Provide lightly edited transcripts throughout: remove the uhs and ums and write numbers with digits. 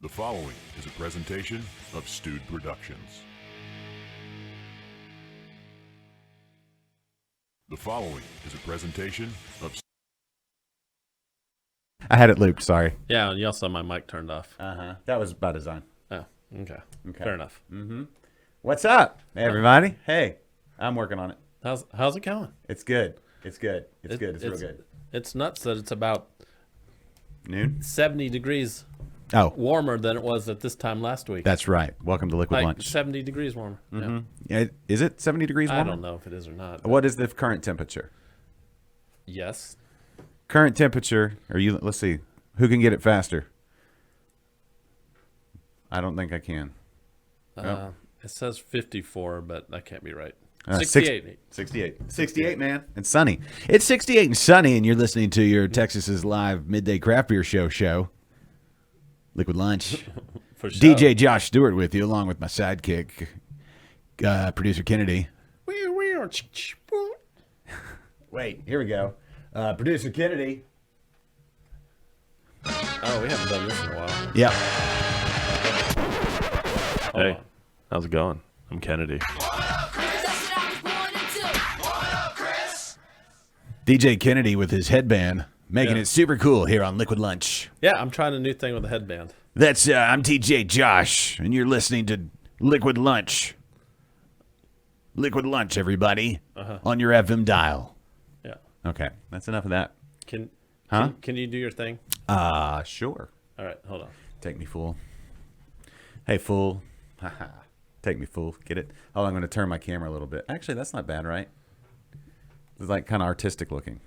The following is a presentation of Stewed Productions. The following is a presentation of... I had it looped, sorry. Yeah, and you also saw my mic turned off. That was by design. Oh, okay. Fair enough. What's up, everybody? Hey, I'm working on it. How's it going? It's good. It's good. It's good. It's real good. It's nuts that it's about Noon? 70 degrees Oh, warmer than it was at this time last week. that's right. Welcome to Liquid like Lunch. 70 degrees warmer. Yeah. Yeah, is it 70 degrees I warmer? don't know if it is or not. but What is the current temperature? Yes. Current temperature, let's see. Who can get it faster? I don't think I can. It says 54, but that can't be right. Uh, 68. 68, man. And sunny. It's 68 and sunny, and you're listening to your Texas's live midday craft beer show. Liquid Lunch. For sure. DJ Josh Stewart with you, along with my sidekick, producer Kennedy. Wait, here we go. Producer Kennedy. Oh, we haven't done this in a while. Yep. Hey, how's it going? I'm Kennedy. DJ Kennedy with his headband, making Yeah. it super cool here on Liquid Lunch. Yeah, I'm trying a new thing with a headband. That's I'm TJ Josh, and you're listening to Liquid Lunch. Liquid Lunch, everybody, on your FM dial. Yeah. Okay, that's enough of that. Can Huh? Can you do your thing? Sure. All right, hold on. Take me, fool. Hey, fool. Haha. Take me, fool. Get it? Oh, I'm going to turn my camera a little bit. Actually, that's not bad, right? It's like kind of artistic looking.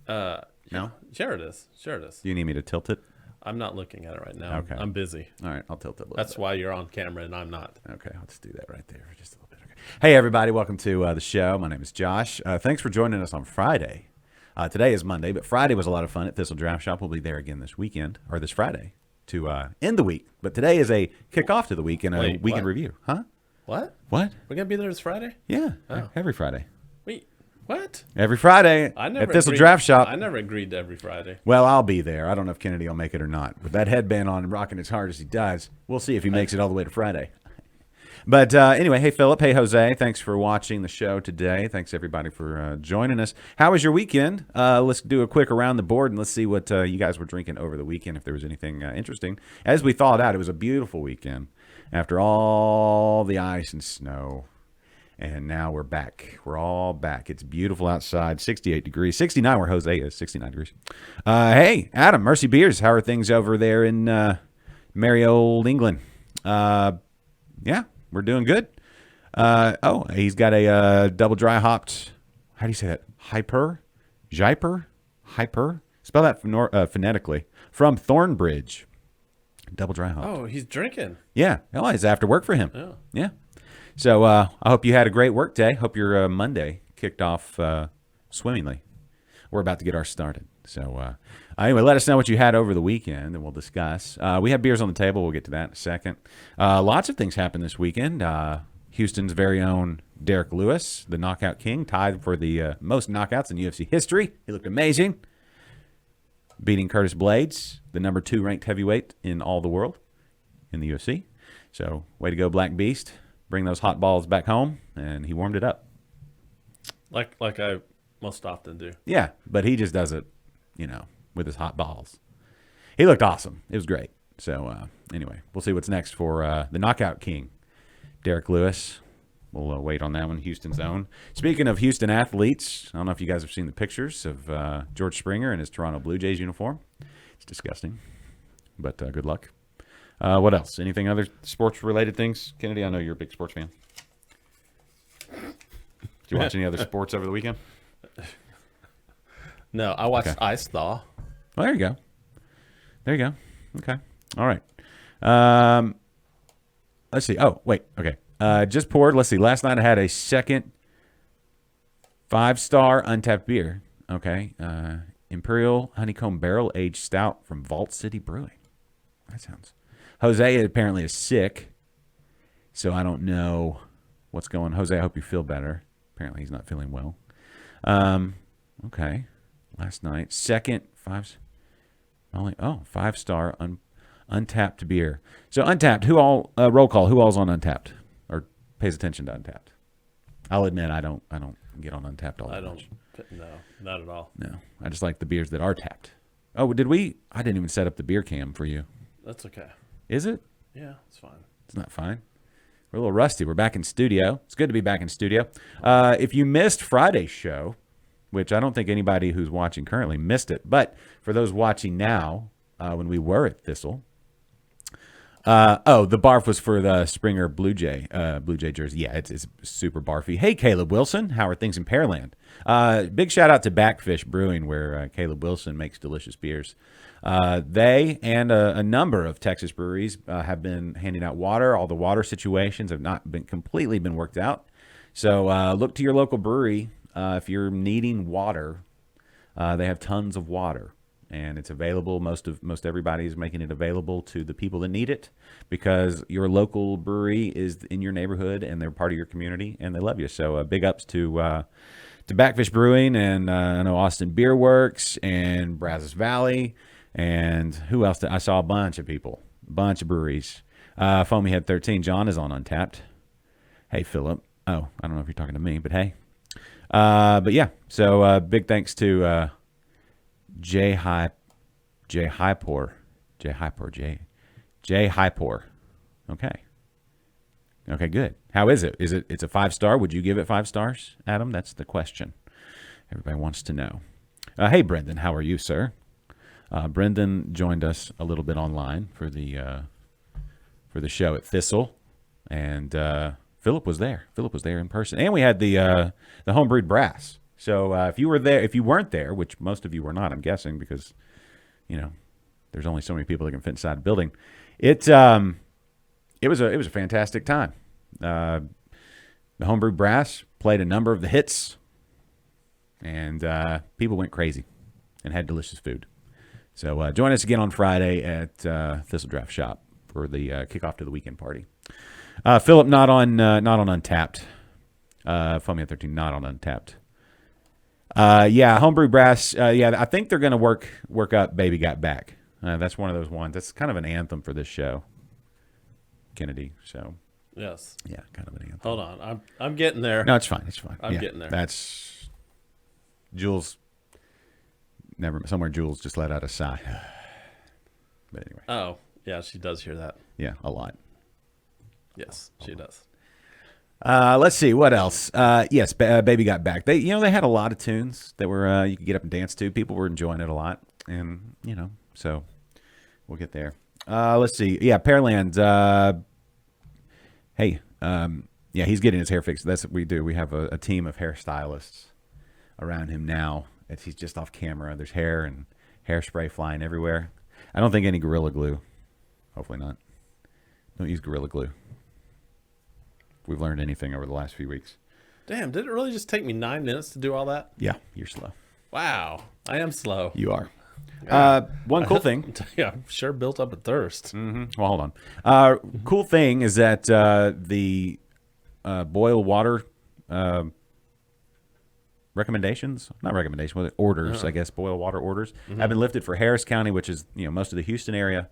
No? Sure it is. Sure it is. Do you need me to tilt it? I'm not looking at it right now. Okay. I'm busy. All right, I'll tilt it a little That's bit. why you're on camera and I'm not. Okay, I'll just do that right there for just a little bit. Okay. Hey, everybody. Welcome to the show. My name is Josh. Thanks for joining us on Friday. Today is Monday, but Friday was a lot of fun at Thistle Draft Shop. We'll be there again this weekend, or this Friday, to end the week. But today is a kickoff to the week and a Wait, weekend what? review. Huh? What? What? We're going to be there this Friday? Yeah, Oh. every Friday. Wait, what? Every Friday I never at Thistle agreed- Draft Shop. I never agreed to every Friday. Well, I'll be there. I don't know if Kennedy will make it or not. With that headband on and rocking as hard as he does, we'll see if he makes it all the way to Friday. But anyway, hey, Philip. Hey, Jose. Thanks for watching the show today. Thanks, everybody, for joining us. How was your weekend? Let's do a quick around the board, and let's see what you guys were drinking over the weekend, if there was anything interesting. As we thawed out, it was a beautiful weekend after all the ice and snow. And now we're back. We're all back. It's beautiful outside. 68 degrees. 69 where Jose is. 69 degrees. Hey, Adam, Mercy Beers. How are things over there in merry old England? Yeah, we're doing good. He's got a double dry hopped. How do you say that? Hyper? Spell that phonetically. From Thornbridge. Double dry hopped. Oh, he's drinking. Yeah. Oh, it's after work for him. Oh. Yeah. So I hope you had a great work day. Hope your Monday kicked off swimmingly. We're about to get ours started. So anyway, let us know what you had over the weekend, and we'll discuss. We have beers on the table. We'll get to that in a second. Lots of things happened this weekend. Houston's very own Derek Lewis, the knockout king, tied for the most knockouts in UFC history. He looked amazing, beating Curtis Blades, the number 2 ranked heavyweight in all the world in the UFC. So way to go, Black Beast. Bring those hot balls back home, and he warmed it up. Like I most often do. Yeah, but he just does it, with his hot balls. He looked awesome. It was great. So anyway, we'll see what's next for the knockout king, Derek Lewis. We'll wait on that one, Houston's own. Speaking of Houston athletes, I don't know if you guys have seen the pictures of George Springer in his Toronto Blue Jays uniform. It's disgusting, but good luck. What else? Anything other sports-related things? Kennedy, I know you're a big sports fan. Did you watch any other sports over the weekend? No, I watched Okay. Ice Thaw. Well, there you go. There you go. Okay. All right. Let's see. Oh, wait. Okay. Just poured. Let's see. Last night I had a second 5-star untapped beer. Okay. Imperial Honeycomb Barrel Aged Stout from Vault City Brewing. That sounds... Jose apparently is sick, so I don't know what's going on. Jose, I hope you feel better. Apparently he's not feeling well. Okay. Last night, second 5-star Untapped beer. So Untapped, who all roll call? Who all's on Untapped or pays attention to Untapped? I'll admit I don't get on Untapped all that I don't. much. No, not at all. No, I just like the beers that are tapped. Oh, did we? I didn't even set up the beer cam for you. That's okay. Is it? Yeah, it's fine. It's not fine. We're a little rusty. We're back in studio. It's good to be back in studio. If you missed Friday's show, which I don't think anybody who's watching currently missed it, but for those watching now, when we were at Thistle, the barf was for the Springer Blue Jay jersey. Yeah, it's super barfy. Hey, Caleb Wilson, how are things in Pearland? Big shout out to Backfish Brewing, where Caleb Wilson makes delicious beers. They and a number of Texas breweries have been handing out water. All the water situations have not been completely been worked out. So look to your local brewery if you're needing water. They have tons of water, and it's available. Most everybody is making it available to the people that need it, because your local brewery is in your neighborhood and they're part of your community and they love you. So big ups to Backfish Brewing, and I know Austin Beer Works and Brazos Valley, and who else? I saw a bunch of people, a bunch of breweries. Foamy Head 13, John is on Untapped. Hey, Philip. Oh, I don't know if you're talking to me, but hey. But yeah, so big thanks to Jay Hypor. Okay, good. How is it? It's a 5-star? Would you give it 5 stars, Adam? That's the question everybody wants to know. Hey, Brendan, how are you, sir? Brendan joined us a little bit online for the show at Thistle, and Philip was there. Philip was there in person, and we had the homebrewed brass. So if you weren't there, which most of you were not, I'm guessing, because there's only so many people that can fit inside a building. It was a fantastic time. The homebrewed brass played a number of the hits, and people went crazy and had delicious food. So join us again on Friday at Thistle Draft Shop for the kickoff to the weekend party. Philip, not on Untapped. Foamy at 13, not on Untapped. Homebrew brass. I think they're going to work up Baby Got Back. That's one of those ones. That's kind of an anthem for this show, Kennedy. So Yes. yeah, kind of an anthem. Hold on. I'm getting there. No, it's fine. It's fine. I'm getting there. That's Jules. Jules just let out a sigh. But anyway, Oh, yeah, she does hear that. yeah, a lot. Yes, she does. Let's see what else. Yes, Baby Got Back. They had a lot of tunes that were you could get up and dance to. People were enjoying it a lot, and so we'll get there. Let's see. Yeah, Pearland. Hey, he's getting his hair fixed. That's what we do. We have a team of hairstylists around him now. He's just off camera. There's hair and hairspray flying everywhere. I don't think any Gorilla Glue. Hopefully not. Don't use Gorilla Glue. If we've learned anything over the last few weeks. Damn, did it really just take me 9 minutes to do all that? Yeah, you're slow. Wow, I am slow. You are. One cool thing. Yeah, I'm sure built up a thirst. Well, hold on. Cool thing is that the boil water orders, I guess, boil water orders have been lifted for Harris County, which is most of the Houston area,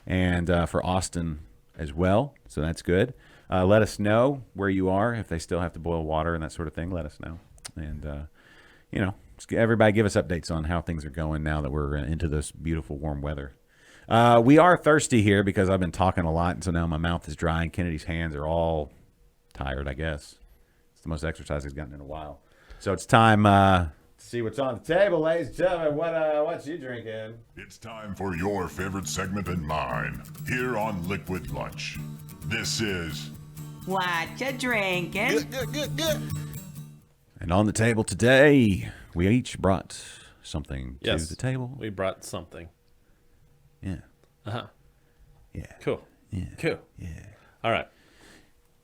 and for Austin as well. So that's good. Let us know where you are, if they still have to boil water and that sort of thing. Let us know, and everybody give us updates on how things are going now that we're into this beautiful warm weather. We are thirsty here because I've been talking a lot, and so now my mouth is dry and Kennedy's hands are all tired, I guess. It's the most exercise he's gotten in a while. So it's time to see what's on the table, ladies and gentlemen. What's you drinking? It's time for your favorite segment and mine here on Liquid Lunch. This is What you drinking? And on the table today, we each brought something to Yes. the table. We brought something. Yeah. Uh-huh. Yeah. Cool. Yeah. Cool. Yeah. All right.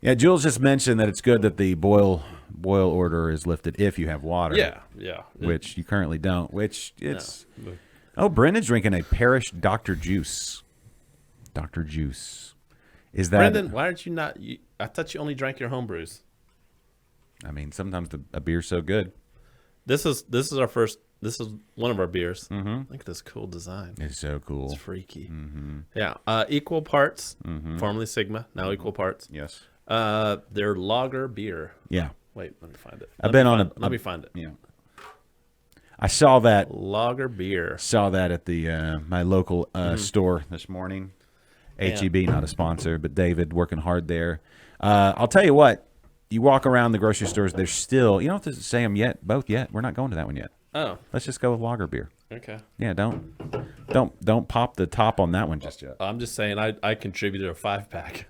Yeah, Jules just mentioned that it's good that the boil order is lifted if you have water. Yeah. Which you currently don't. Which it's. No. Oh, Brendan's drinking a Parish Dr. Juice. Dr. Juice. Is that. Brendan, why aren't you not? I thought you only drank your home brews. I mean, sometimes a beer's so good. This is our first this is one of our beers. Look at this cool design. It's so cool. It's freaky. Yeah. Equal parts, formerly Sigma, now equal parts. Yes. They're lager beer. Yeah. Wait, let me find it. I've been on Let me find it. Yeah. I saw that. Lager beer. Saw that at the my local store this morning. HEB, not a sponsor, but David working hard there. I'll tell you what. You walk around the grocery stores. There's still. You don't have to say them yet. Both yet. We're not going to that one yet. Oh, Let's just go with lager beer. okay. Yeah. Don't pop the top on that one just yet. I'm just saying I contributed a 5-pack.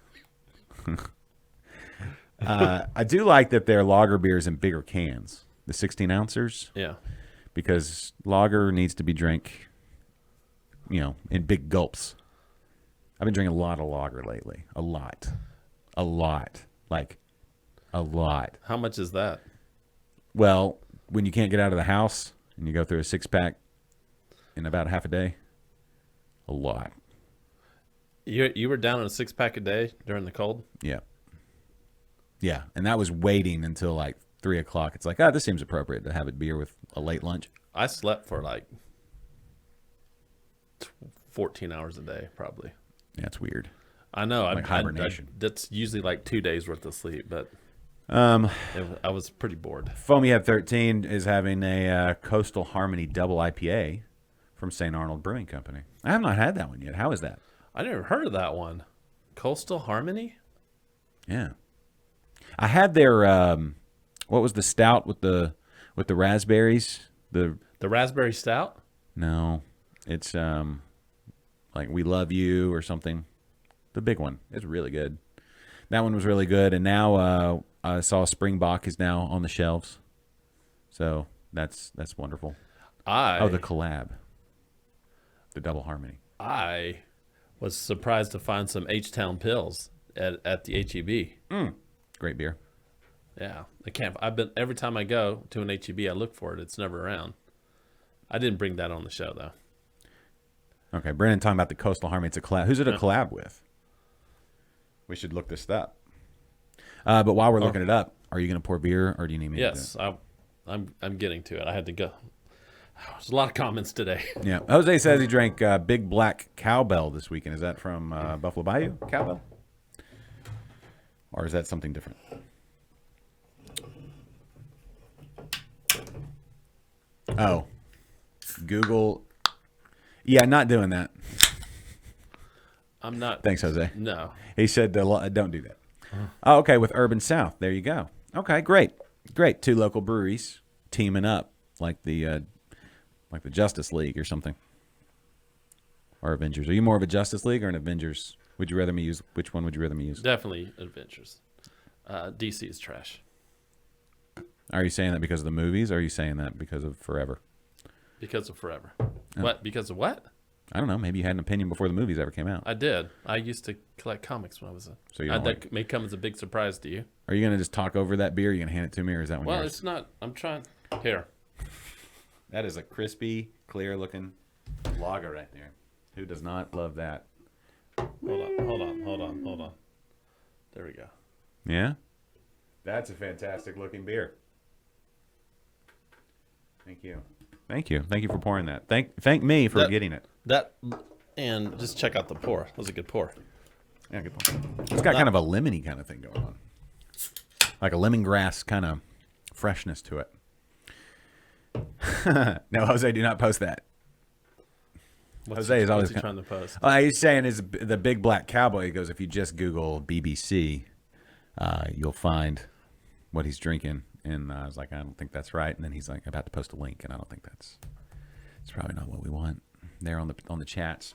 I do like that they're lager beers in bigger cans, the 16 ounces, Yeah. because lager needs to be drank, in big gulps. I've been drinking a lot of lager lately. A lot. Like, a lot. How much is that? Well, when you can't get out of the house and you go through a 6-pack in about half a day, a lot. You were down on a 6-pack a day during the cold? Yeah. Yeah, and that was waiting until like 3 o'clock. It's like, this seems appropriate to have a beer with a late lunch. I slept for like 14 hours a day, probably. Yeah, it's weird. I know. Like hibernation. That's usually like 2 days worth of sleep, but I was pretty bored. Foamy Head 13 is having a Coastal Harmony Double IPA from St. Arnold Brewing Company. I have not had that one yet. How is that? I never heard of that one. Coastal Harmony? Yeah. I had their what was the stout with the raspberries? The raspberry stout? No. It's like We Love You or something. The big one. It's really good. That one was really good, and now I saw Springbok is now on the shelves. So that's wonderful. The collab. The Double Harmony. I was surprised to find some H-Town pills at the HEB. Great beer. Yeah, I've been every time I go to an HEB, I look for it. It's never around. I didn't bring that on the show though. Okay, Brandon talking about the Coastal Harmony. It's a collab. Who's it a collab with? We should look this up. But while we're looking it up, are you going to pour beer, or do you need me to do Yes, I'm getting to it. I had to go. There's a lot of comments today. it? Yeah. Jose says he drank Big Black Cowbell this weekend. Is that from Buffalo Bayou? Cowbell? Or is that something different? Oh. Google. Yeah, not doing that. I'm not. Thanks, Jose. No. He said, don't do that. Oh, okay, with Urban South. There you go. Okay, great. 2 local breweries teaming up like the Justice League or something. Or Avengers. Are you more of a Justice League or an Avengers? Which one would you rather me use? Definitely Adventures. DC is trash. Are you saying that because of the movies, or are you saying that because of Forever? Because of Forever. What? Because of what? I don't know. Maybe you had an opinion before the movies ever came out. I did. I used to collect comics when I was So you don't that may come as a big surprise to you. Are you going to just talk over that beer? Are you going to hand it to me, or is that one Well, yours? it's not. I'm trying. Here. That is a crispy, clear-looking lager right there. Who does not love that? Hold on. There we go. Yeah? That's a fantastic-looking beer. Thank you. Thank you for pouring that. Thank me for getting it. And just check out the pour. That was a good pour. Yeah, good pour. It's got kind of a lemony kind of thing going on. Like a lemongrass kind of freshness to it. No, Jose, do not post that. Jose is always trying to post. He's saying is the Big Black Cowboy. He goes, if you just Google BBC, you'll find what he's drinking. And I was like, I don't think that's right. And then he's like, about to post a link, and I don't think it's probably not what we want. There on the chats.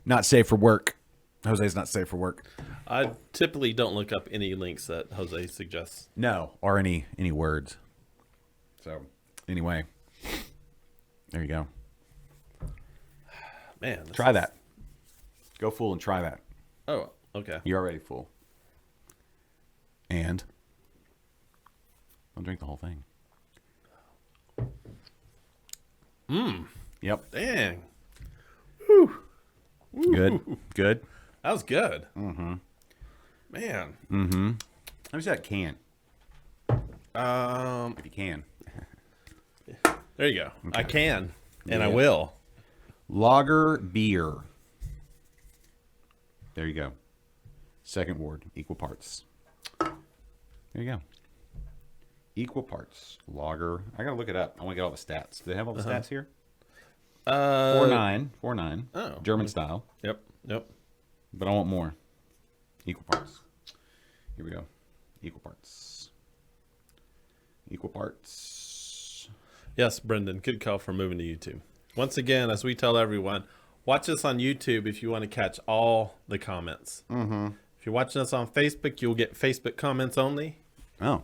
Not safe for work. Jose's not safe for work. I typically don't look up any links that Jose suggests. No, or any words. So anyway, there you go. Man, Try that. Go full and try that. Oh, okay. You're already full. And I'll drink the whole thing. Yep. Dang, Good. that was good. Mm-hmm. Man. Let me see that can. If you can. There you go. I can, and I Yeah. will. Lager beer. There you go. Second ward, equal parts. There you go. Equal parts. Lager. I gotta look it up. I want to get all the stats. Do they have all the stats here? 4.9. 4.9. Oh. German style. Yep. But I want more. Equal parts. Here we go. Equal parts. Equal parts. Yes, Brendan. Good call for moving to YouTube. Once again, as we tell everyone, watch us on YouTube if you want to catch all the comments. Mm-hmm. If you're watching us on Facebook, you'll get Facebook comments only. Oh.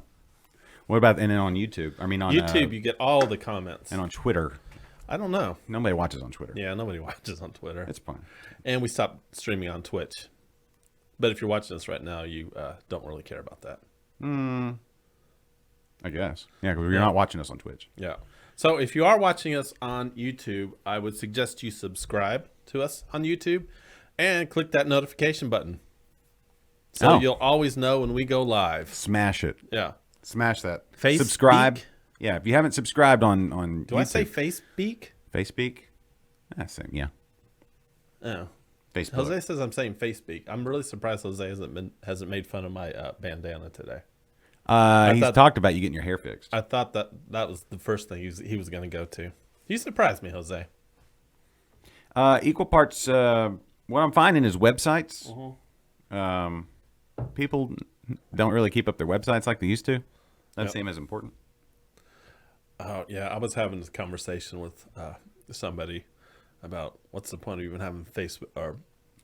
What about, and then on YouTube? I mean, on YouTube, you get all the comments. and on Twitter. I don't know. Nobody watches on Twitter. Yeah, nobody watches on Twitter. It's fine. And we stopped streaming on Twitch. But if you're watching us right now, you don't really care about that. I guess. Yeah, because you're not watching us on Twitch. Yeah. So if you are watching us on YouTube, I would suggest you subscribe to us on YouTube and click that notification button. So Oh. you'll always know when we go live. Smash it. Yeah. Smash that. Face Subscribe. speak? Yeah, if you haven't subscribed on Do YouTube. I say FaceSpeak? FaceSpeak? Same, yeah. Oh. Facebook. Jose says I'm saying FaceSpeak. I'm really surprised Jose hasn't made fun of my bandana today. He's thought- talked about you getting your hair fixed. I thought that was the first thing he was going to go to. You surprised me, Jose. Equal parts. What I'm finding is websites. Mm-hmm. People don't really keep up their websites like they used to. Doesn't seem as important. Oh yeah, I was having this conversation with somebody about what's the point of even having Facebook or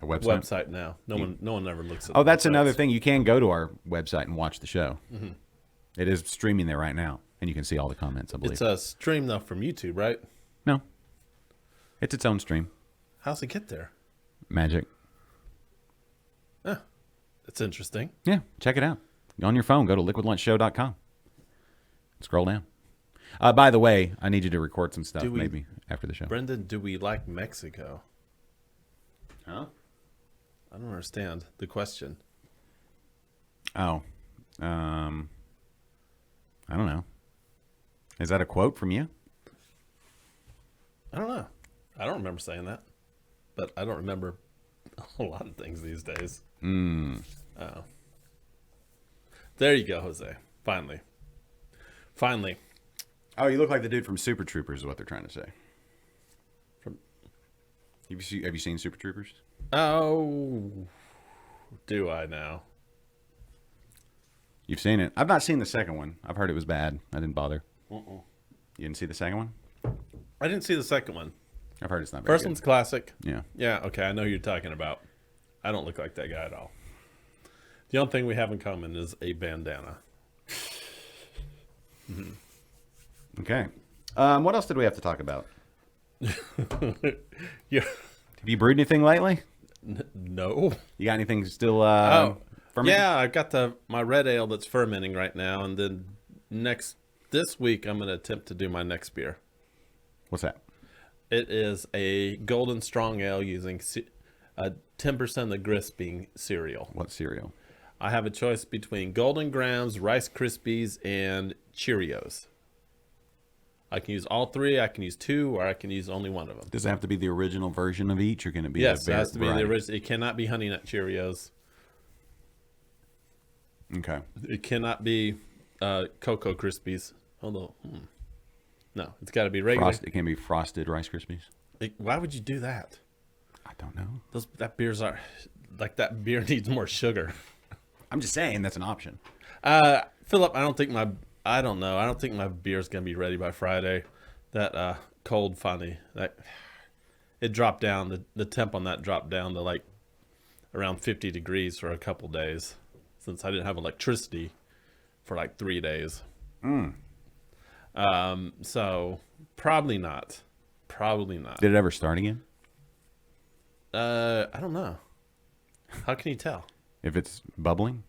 A website. website now. No one ever looks at. Oh, that's websites. another thing. You can go to our website and watch the show. Mm-hmm. It is streaming there right now, and you can see all the comments. I believe. It's a stream though from YouTube, right? No, it's its own stream. How's it get there? Magic. It's interesting. Yeah, check it out. On your phone, go to liquidlunchshow.com. Scroll down. By the way, I need you to record some stuff Do we- maybe after the show. Brendan, do we like Mexico? Huh? I don't understand the question. Oh. I don't know. Is that a quote from you? I don't know. I don't remember saying that, but I don't remember a lot of things these days. Oh. There you go, Jose. Finally. Oh, you look like the dude from Super Troopers is what they're trying to say. From- Have you seen Super Troopers? Oh, do I now? You've seen it. I've not seen the second one. I've heard it was bad. I didn't bother. You didn't see the second one? I didn't see the second one. I've heard it's not very First good. one's classic. Yeah. Yeah, okay, I know who you're talking about. I don't look like that guy at all. The only thing we have in common is a bandana. Okay. What else did we have to talk about? Yeah. Have you brewed anything lately? No. You got anything still fermenting? Yeah, I've got my red ale that's fermenting right now, and then this week I'm going to attempt to do my next beer. What's that? It is a golden strong ale using 10% of the grist being cereal. What cereal? I have a choice between Golden Grams, Rice Krispies, and Cheerios. I can use all three, I can use two, or I can use only one of them. Does it have to be the original version of each, or can it be Yes, a it has to be the variety? original. It cannot be Honey Nut Cheerios. Okay. It cannot be Cocoa Krispies. Although, no, it's got to be regular. It can be frosted Rice Krispies. Why would you do that? I don't know. That beer needs more sugar. I'm just saying that's an option. Philip, I don't think my beer's gonna be ready by Friday. That cold finally it dropped down. The temp on that dropped down to like around 50 degrees for a couple days, since I didn't have electricity for like 3 days. So probably not. Did it ever start again? I don't know. How can you tell? If it's bubbling?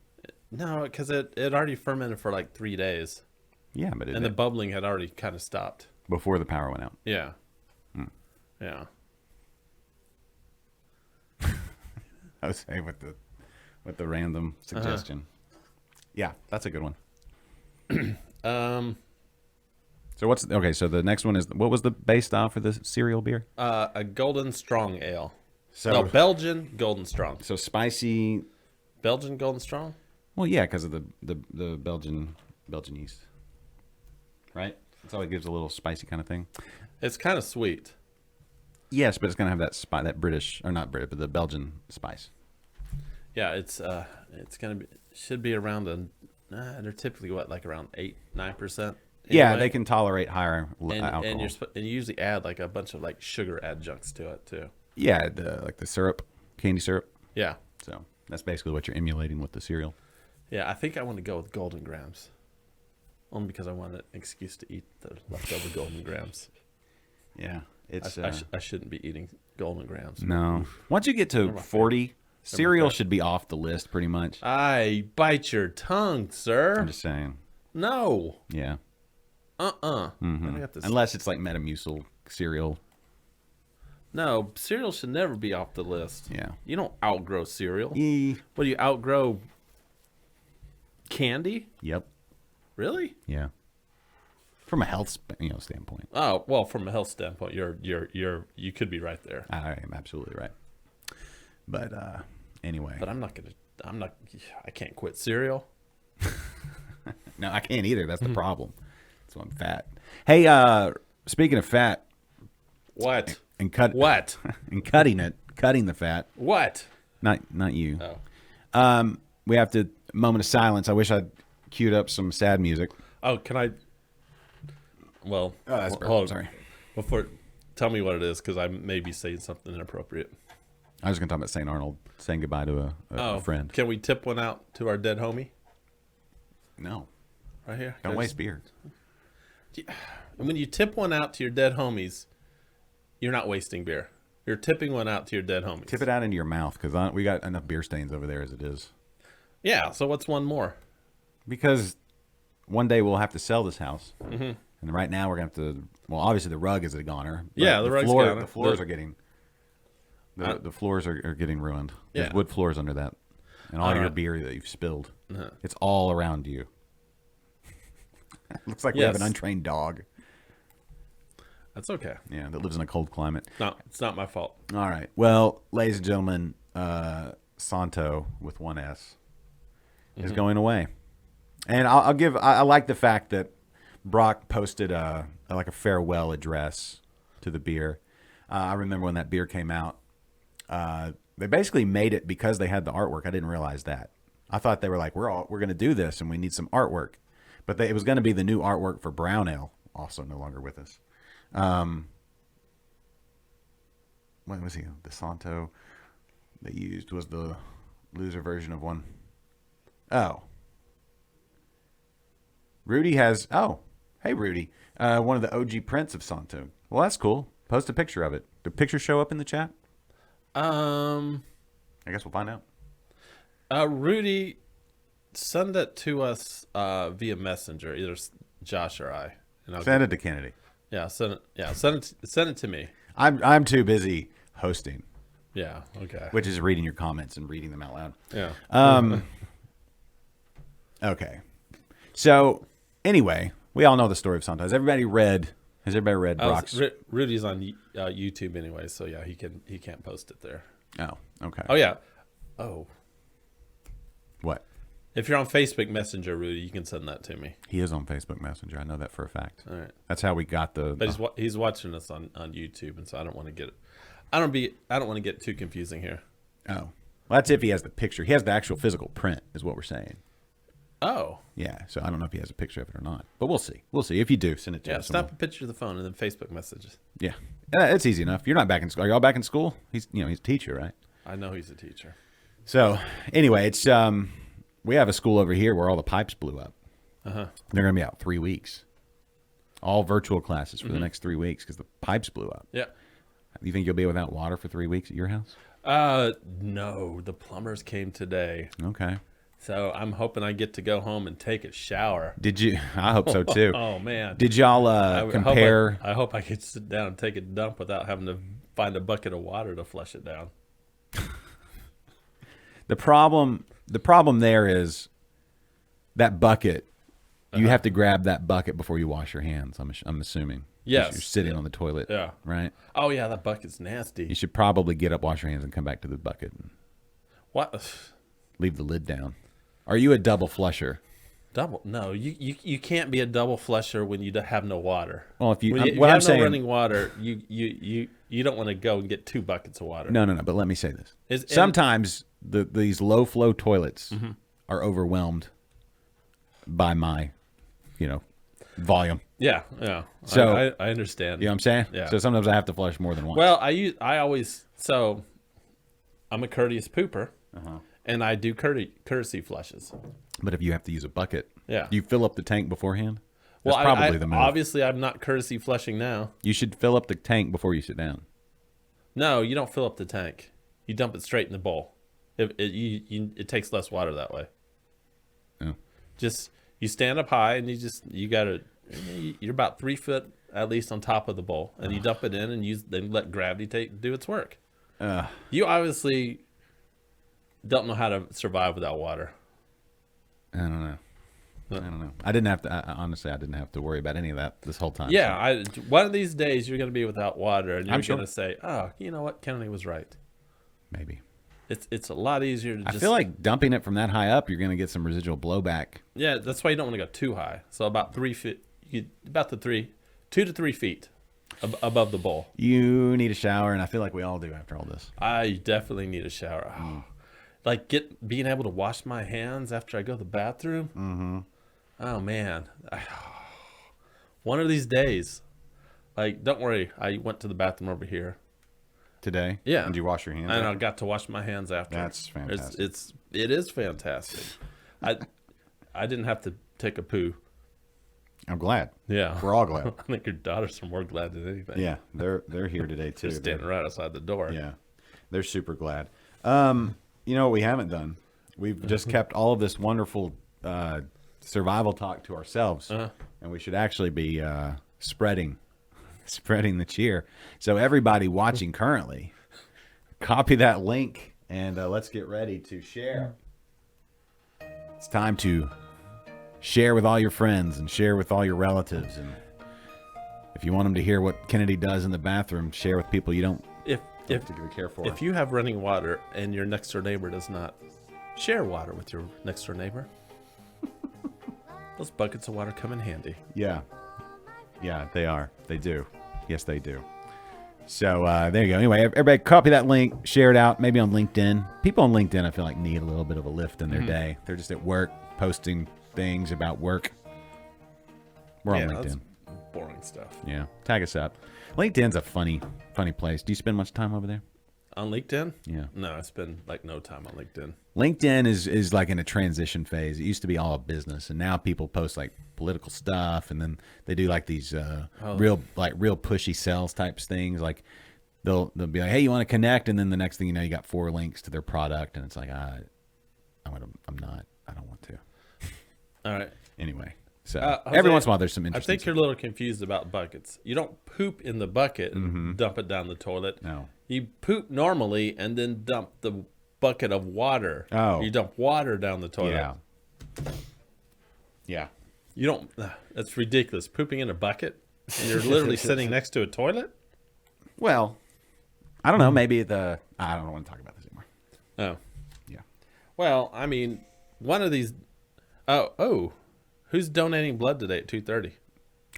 No, because it already fermented for like 3 days, Yeah, but and the bubbling had already kind of stopped. before the power went out. Yeah. Yeah. I was saying with the random suggestion. Yeah, that's a good one. So so the next one is, what was the based off for the cereal beer? A Golden Strong Ale. So No, Belgian Golden Strong. so spicy. Belgian Golden Strong? Well, yeah, because of the Belgian yeast, right? That's all it gives, a little spicy kind of thing. It's kind of sweet. Yes, but it's gonna have that British, or not British, but the Belgian spice. Yeah, it's gonna be, should be around they're typically like around 8-9%. Yeah, anyway. they can tolerate higher and alcohol. and you usually add like a bunch of like sugar adjuncts to it too. Yeah, like the syrup, candy syrup. Yeah, So that's basically what you're emulating with the cereal. yeah. I think I want to go with Golden Grams, only because I want an excuse to eat the leftover Golden Grams. Yeah, it's I shouldn't be eating Golden Grams. no. Once you get to 40, cereal should be off the list pretty much. I bite your tongue, sir. I'm just saying. No. Yeah. Mm-hmm. I got this. Unless it's like Metamucil cereal. No, cereal should never be off the list. Yeah. You don't outgrow cereal. E. What do you outgrow? Candy? Yep. Really? Yeah. From a health standpoint, Oh, well, from a health standpoint, you could be right there. I am absolutely right. But anyway, But I can't quit cereal. no, I can't either. That's the problem. That's why I'm fat. Hey, speaking of fat What? and cut What? and cutting the fat. What? Not you. Oh. We have to moment of silence. I wish I'd queued up some sad music. Oh, can I? Well, that's hold perfect. on. Sorry. Before, tell me what it is, because I may be saying something inappropriate. I was going to talk about St. Arnold saying goodbye to a friend. Can we tip one out to our dead homie No, right here? don't waste beer. When you tip one out to your dead homies, you're not wasting beer. You're tipping one out to your dead homies. Tip it out into your mouth, because we got enough beer stains over there as it is. Yeah. So what's one more? Because one day we'll have to sell this house, and right now we're gonna have to. Well, obviously the rug is a goner. But Yeah, the rug's goner. The floors are getting. The floors are getting ruined. There's Yeah. wood floors under that, and all All your right. beer that you've spilled. Uh-huh. It's all around you. Looks like we have an Yes. untrained dog. That's okay. Yeah, that lives in a cold climate. No, it's not my fault. All right. Well, ladies and gentlemen, Santo with one S is going away, and I'll give. I like the fact that Brock posted like a farewell address to the beer. I remember when that beer came out. They basically made it because they had the artwork. I didn't realize that. I thought they were like, we're going to do this and we need some artwork, but it was going to be the new artwork for Brown Ale, also no longer with us. What was he? The Santo they used was the loser version of one. Oh. Rudy has. Oh, hey Rudy, one of the OG prints of Santo. Well, that's cool. Post a picture of it. The picture show up in the chat? I guess we'll find out. Rudy, send it to us via Messenger, either Josh or I. And I'll Send it to Kennedy. Yeah, send it. Yeah, send it to me. I'm too busy hosting, Yeah. Okay. which is reading your comments and reading them out loud. Yeah. Okay. So anyway, we all know the story of Santo. Has everybody read Brock's? Rudy's on YouTube anyway, so yeah, he can't post it there. Oh, okay. Oh yeah. Oh, What? if you're on Facebook Messenger, Rudy, you can send that to me. He is on Facebook Messenger. I know that for a fact. All right. That's how we got the. But he's watching us on YouTube, and so I don't want to get it. I don't want to get too confusing here. Oh, well, that's if he has the picture. He has the actual physical print, is what we're saying. Oh. Yeah. So I don't know if he has a picture of it or not, but we'll see. We'll see. If you do, send it to Yeah. us. Snap a picture of the phone and then Facebook messages. Yeah. It's easy enough. You're not back in school. Are y'all back in school? He's a teacher, right? I know he's a teacher. So anyway, it's we have a school over here where all the pipes blew up. Uh-huh. They're going to be out 3 weeks. All virtual classes for the next 3 weeks because the pipes blew up. Yeah. You think you'll be without water for 3 weeks at your house? No, the plumbers came today. Okay. So I'm hoping I get to go home and take a shower. Did you? I hope so too. Oh man. Did y'all I compare? I hope I can sit down and take a dump without having to find a bucket of water to flush it down. The problem there is that bucket You have to grab that bucket before you wash your hands. I'm assuming. 'Cause Yes. you're sitting on the toilet. Yeah. Right. Oh yeah, that bucket's nasty. You should probably get up, wash your hands, and come back to the bucket and What? leave the lid down. Are you a double flusher? Double? No, you can't be a double flusher when you have no water. Well, if you, When I'm- if you what I'm have saying, no running water, you don't want to go and get 2 buckets of water. no. But let me say this: and- sometimes these low flow toilets are overwhelmed by my, volume. Yeah. So- I understand. You know what I'm saying? Yeah. So sometimes I have to flush more than once. Well, I'm a courteous pooper, and I do courtesy flushes. but if you have to use a bucket, Yeah. do you fill up the tank beforehand? Well, That's probably the move. obviously I'm not courtesy flushing now. You should fill up the tank before you sit down. No, you don't fill up the tank. You dump it straight in the bowl. It takes less water that way. Oh. Just you stand up high and you're about 3 foot at least on top of the bowl, and you dump it in and then let gravity do its work. You obviously don't know how to survive without water. I don't know. I didn't have to. Honestly, I didn't have to worry about any of that this whole time. Yeah, one of these days you're going to be without water, and you're I'm going sure. to say, "Oh, you know what? Kennedy was right. Maybe. It's a lot easier to I just." feel like dumping it from that high up, you're going to get some residual blowback. Yeah, that's why you don't want to go too high. So about 3 feet, 2 to 3 feet above the bowl. You need a shower, and I feel like we all do after all this. I definitely need a shower. Mm. Like being able to wash my hands after I go to the bathroom. Mm-hmm. Oh man, one of these days. Like, don't worry, I went to the bathroom over here. Today? Yeah. Did you wash your hands? And I after? got to wash my hands after. That's fantastic. It is fantastic. I didn't have to take a poo. I'm glad. Yeah. We're all glad. I think your daughters are more glad than anything. Yeah, they're here today too. They're standing right outside the door. Yeah, they're super glad. You know what we haven't done? We've just kept all of this wonderful survival talk to ourselves, and we should actually be spreading the cheer. So everybody watching currently, copy that link and let's get ready to share. It's time to share with all your friends and share with all your relatives, and if you want them to hear what Kennedy does in the bathroom, share with people you don't If particularly care for. if you have running water and your next door neighbor does not, share water with your next door neighbor. Those buckets of water come in handy. Yeah, they are. They do. Yes, they do. So there you go. Anyway, everybody copy that link, share it out, maybe on LinkedIn. People on LinkedIn, I feel like, need a little bit of a lift in their day. They're just at work posting things about work. We're on that's LinkedIn. boring stuff. Yeah, tag us up. LinkedIn's a funny place. Do you spend much time over there? On LinkedIn? Yeah. No, I spend like no time on LinkedIn. LinkedIn is like in a transition phase. It used to be all a business, and now people post like political stuff, and then they do like these real pushy sales types things. Like they'll be like, "Hey, you want to connect?" And then the next thing you know, you got 4 links to their product, and it's like, I don't want to. All right. Anyway, so Jose, every once in a while, there's some I interesting. think you're a little confused about buckets. You don't poop in the bucket and dump it down the toilet. No. You poop normally and then dump the bucket of water. Oh. You dump water down the toilet. Yeah. Yeah. You don't. That's ridiculous. Pooping in a bucket and you're literally sitting next to a toilet. Well, I don't know. Maybe I don't want to talk about this anymore. Oh. Yeah. Well, I mean, one of these. Oh, who's donating blood today at 2:30?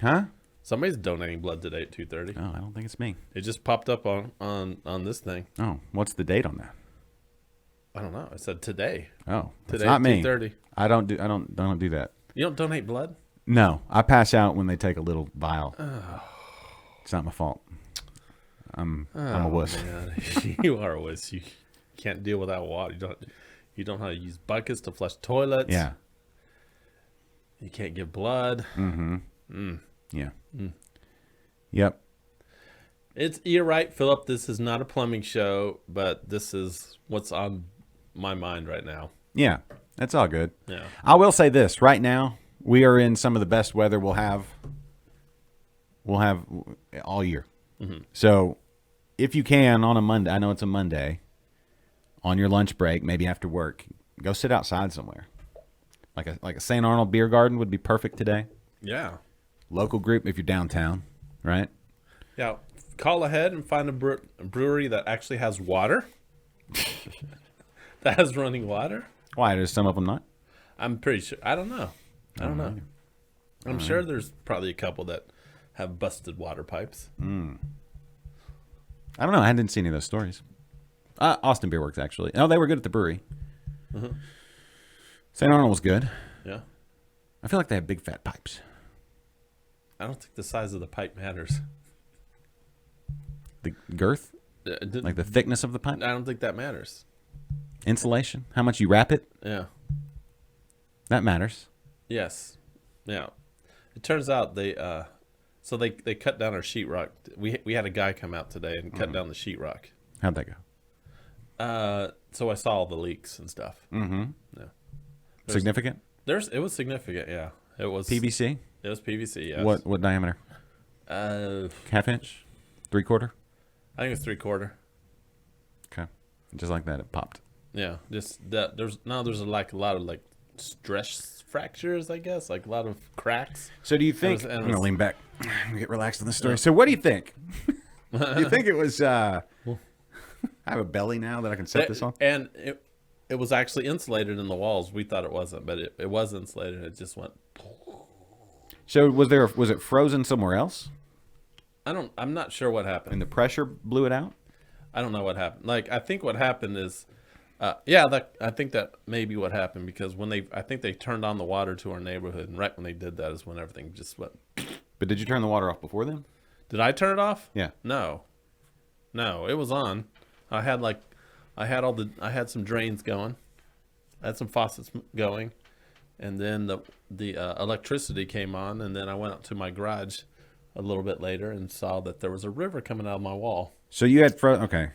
Huh? Somebody's donating blood today at 2:30. Oh, I don't think it's me. It just popped up on this thing. Oh, what's the date on that? I don't know. It said today. Oh, it's Today not at me. 2:30. I don't do that. You don't donate blood? No, I pass out when they take a little vial. It's not my fault. I'm a wuss. Man, you are a wuss. You can't deal without water. You don't know how to use buckets to flush toilets. Yeah. You can't give blood. Yeah. Yep. You're right, Philip. This is not a plumbing show, but this is what's on my mind right now. Yeah. That's all good. Yeah. I will say this. Right now, we are in some of the best weather we'll have all year. So if you can on a Monday, I know it's a Monday, on your lunch break, maybe after work, go sit outside somewhere. Like a St. Arnold beer garden would be perfect today. Yeah. Local group if you're downtown, right? Yeah. Call ahead and find a brewery that actually has water. That has running water. Why? There's some of them not. I'm pretty sure. I don't know. I don't know. I'm sure there's probably a couple that have busted water pipes. I don't know. I didn't see any of those stories. Austin Beer Works, actually. Oh, they were good at the brewery. St. Arnold was good. Yeah. I feel like they have big fat pipes. I don't think the size of the pipe matters. The girth, like the thickness of the pipe, I don't think that matters. insulation, how much you wrap it, Yeah. that matters. Yes. Yeah. It turns out they cut down our sheetrock. We had a guy come out today and cut down the sheetrock. How'd that go? So I saw all the leaks and stuff. Mm-hmm. Yeah. Significant? It was significant. Yeah. It was PVC? It was PVC. Yes. What diameter? Half inch? 3/4? I think it was 3/4. Okay. Just like that, it popped. Yeah. Just that. There's like a lot of like stress fractures. I guess like a lot of cracks. So do you think... and it I'm going to was- lean back. I'm going to get relaxed on this story. So what do you think? Do you think it was... I have a belly now that I can set this on? And it was actually insulated in the walls. We thought it wasn't, but it was insulated. It just went. So was it frozen somewhere else? I'm not sure what happened. And the pressure blew it out? I don't know what happened. Like, I think what happened is, I think that may be what happened because I think they turned on the water to our neighborhood, and right when they did that is when everything just went. But did you turn the water off before then? Did I turn it off? Yeah. No, it was on. I had some drains going, I had some faucets going, and then the electricity came on, and then I went up to my garage a little bit later and saw that there was a river coming out of my wall. So you had okay.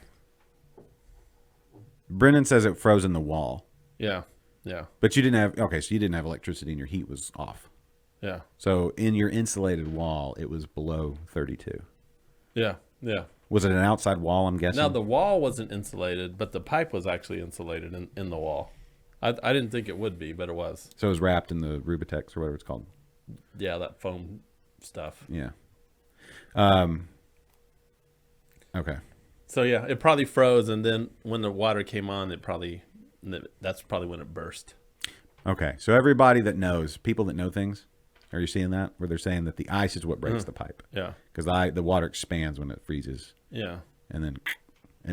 Brennan says it froze in the wall. Yeah, yeah, But you didn't have so you didn't have electricity and your heat was off. yeah, So in your insulated wall, it was below 32. yeah, yeah. Was it an outside wall, I'm guessing? Now the wall wasn't insulated, but the pipe was actually insulated in the wall. I didn't think it would be, but it was. So it was wrapped in the Rubitex or whatever it's called. Yeah, that foam stuff. Yeah. Okay. So yeah, it probably froze, and then when the water came on, that's probably when it burst. Okay. So everybody that knows, people that know things, are you seeing that? Where they're saying that the ice is what breaks the pipe. Yeah, Because the water expands when it freezes. yeah. And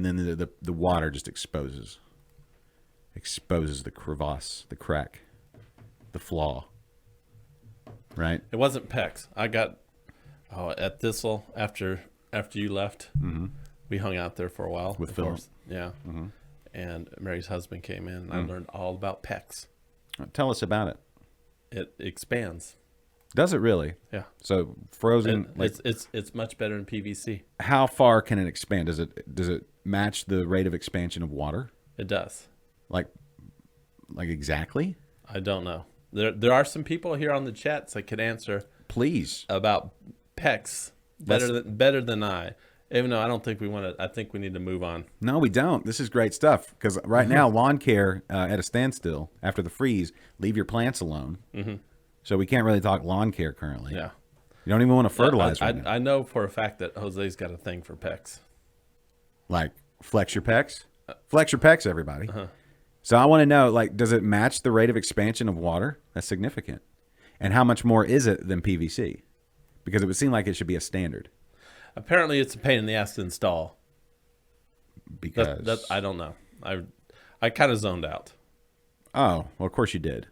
then the water just exposes the crevasse, the crack, the flaw. Right? It wasn't PEX. I got at Thistle after you left. Mm-hmm. We hung out there for a while With of Philip. course. Yeah, and Mary's husband came in, and I learned all about PEX. Tell us about it. It expands. Does it really? Yeah, So frozen, and it's much better than PVC. how far can it expand? Does it match the rate of expansion of water? It does. Like exactly? I don't know. There are some people here on the chats that could answer Please. about PEX better than I. Even though I don't think we want to. I think we need to move on. No, we don't. This is great stuff because right now lawn care at a standstill after the freeze. Leave your plants alone. Mm-hmm. So we can't really talk lawn care currently. Yeah. You don't even want to fertilize right now. I know for a fact that Jose's got a thing for PEX. Like flex your pecs. Flex your pecs, everybody. So I want to know, like, does it match the rate of expansion of water? That's significant. And how much more is it than PVC? Because it would seem like it should be a standard. Apparently, it's a pain in the ass to install. Because I don't know. I kind of zoned out. oh, well, of course you did.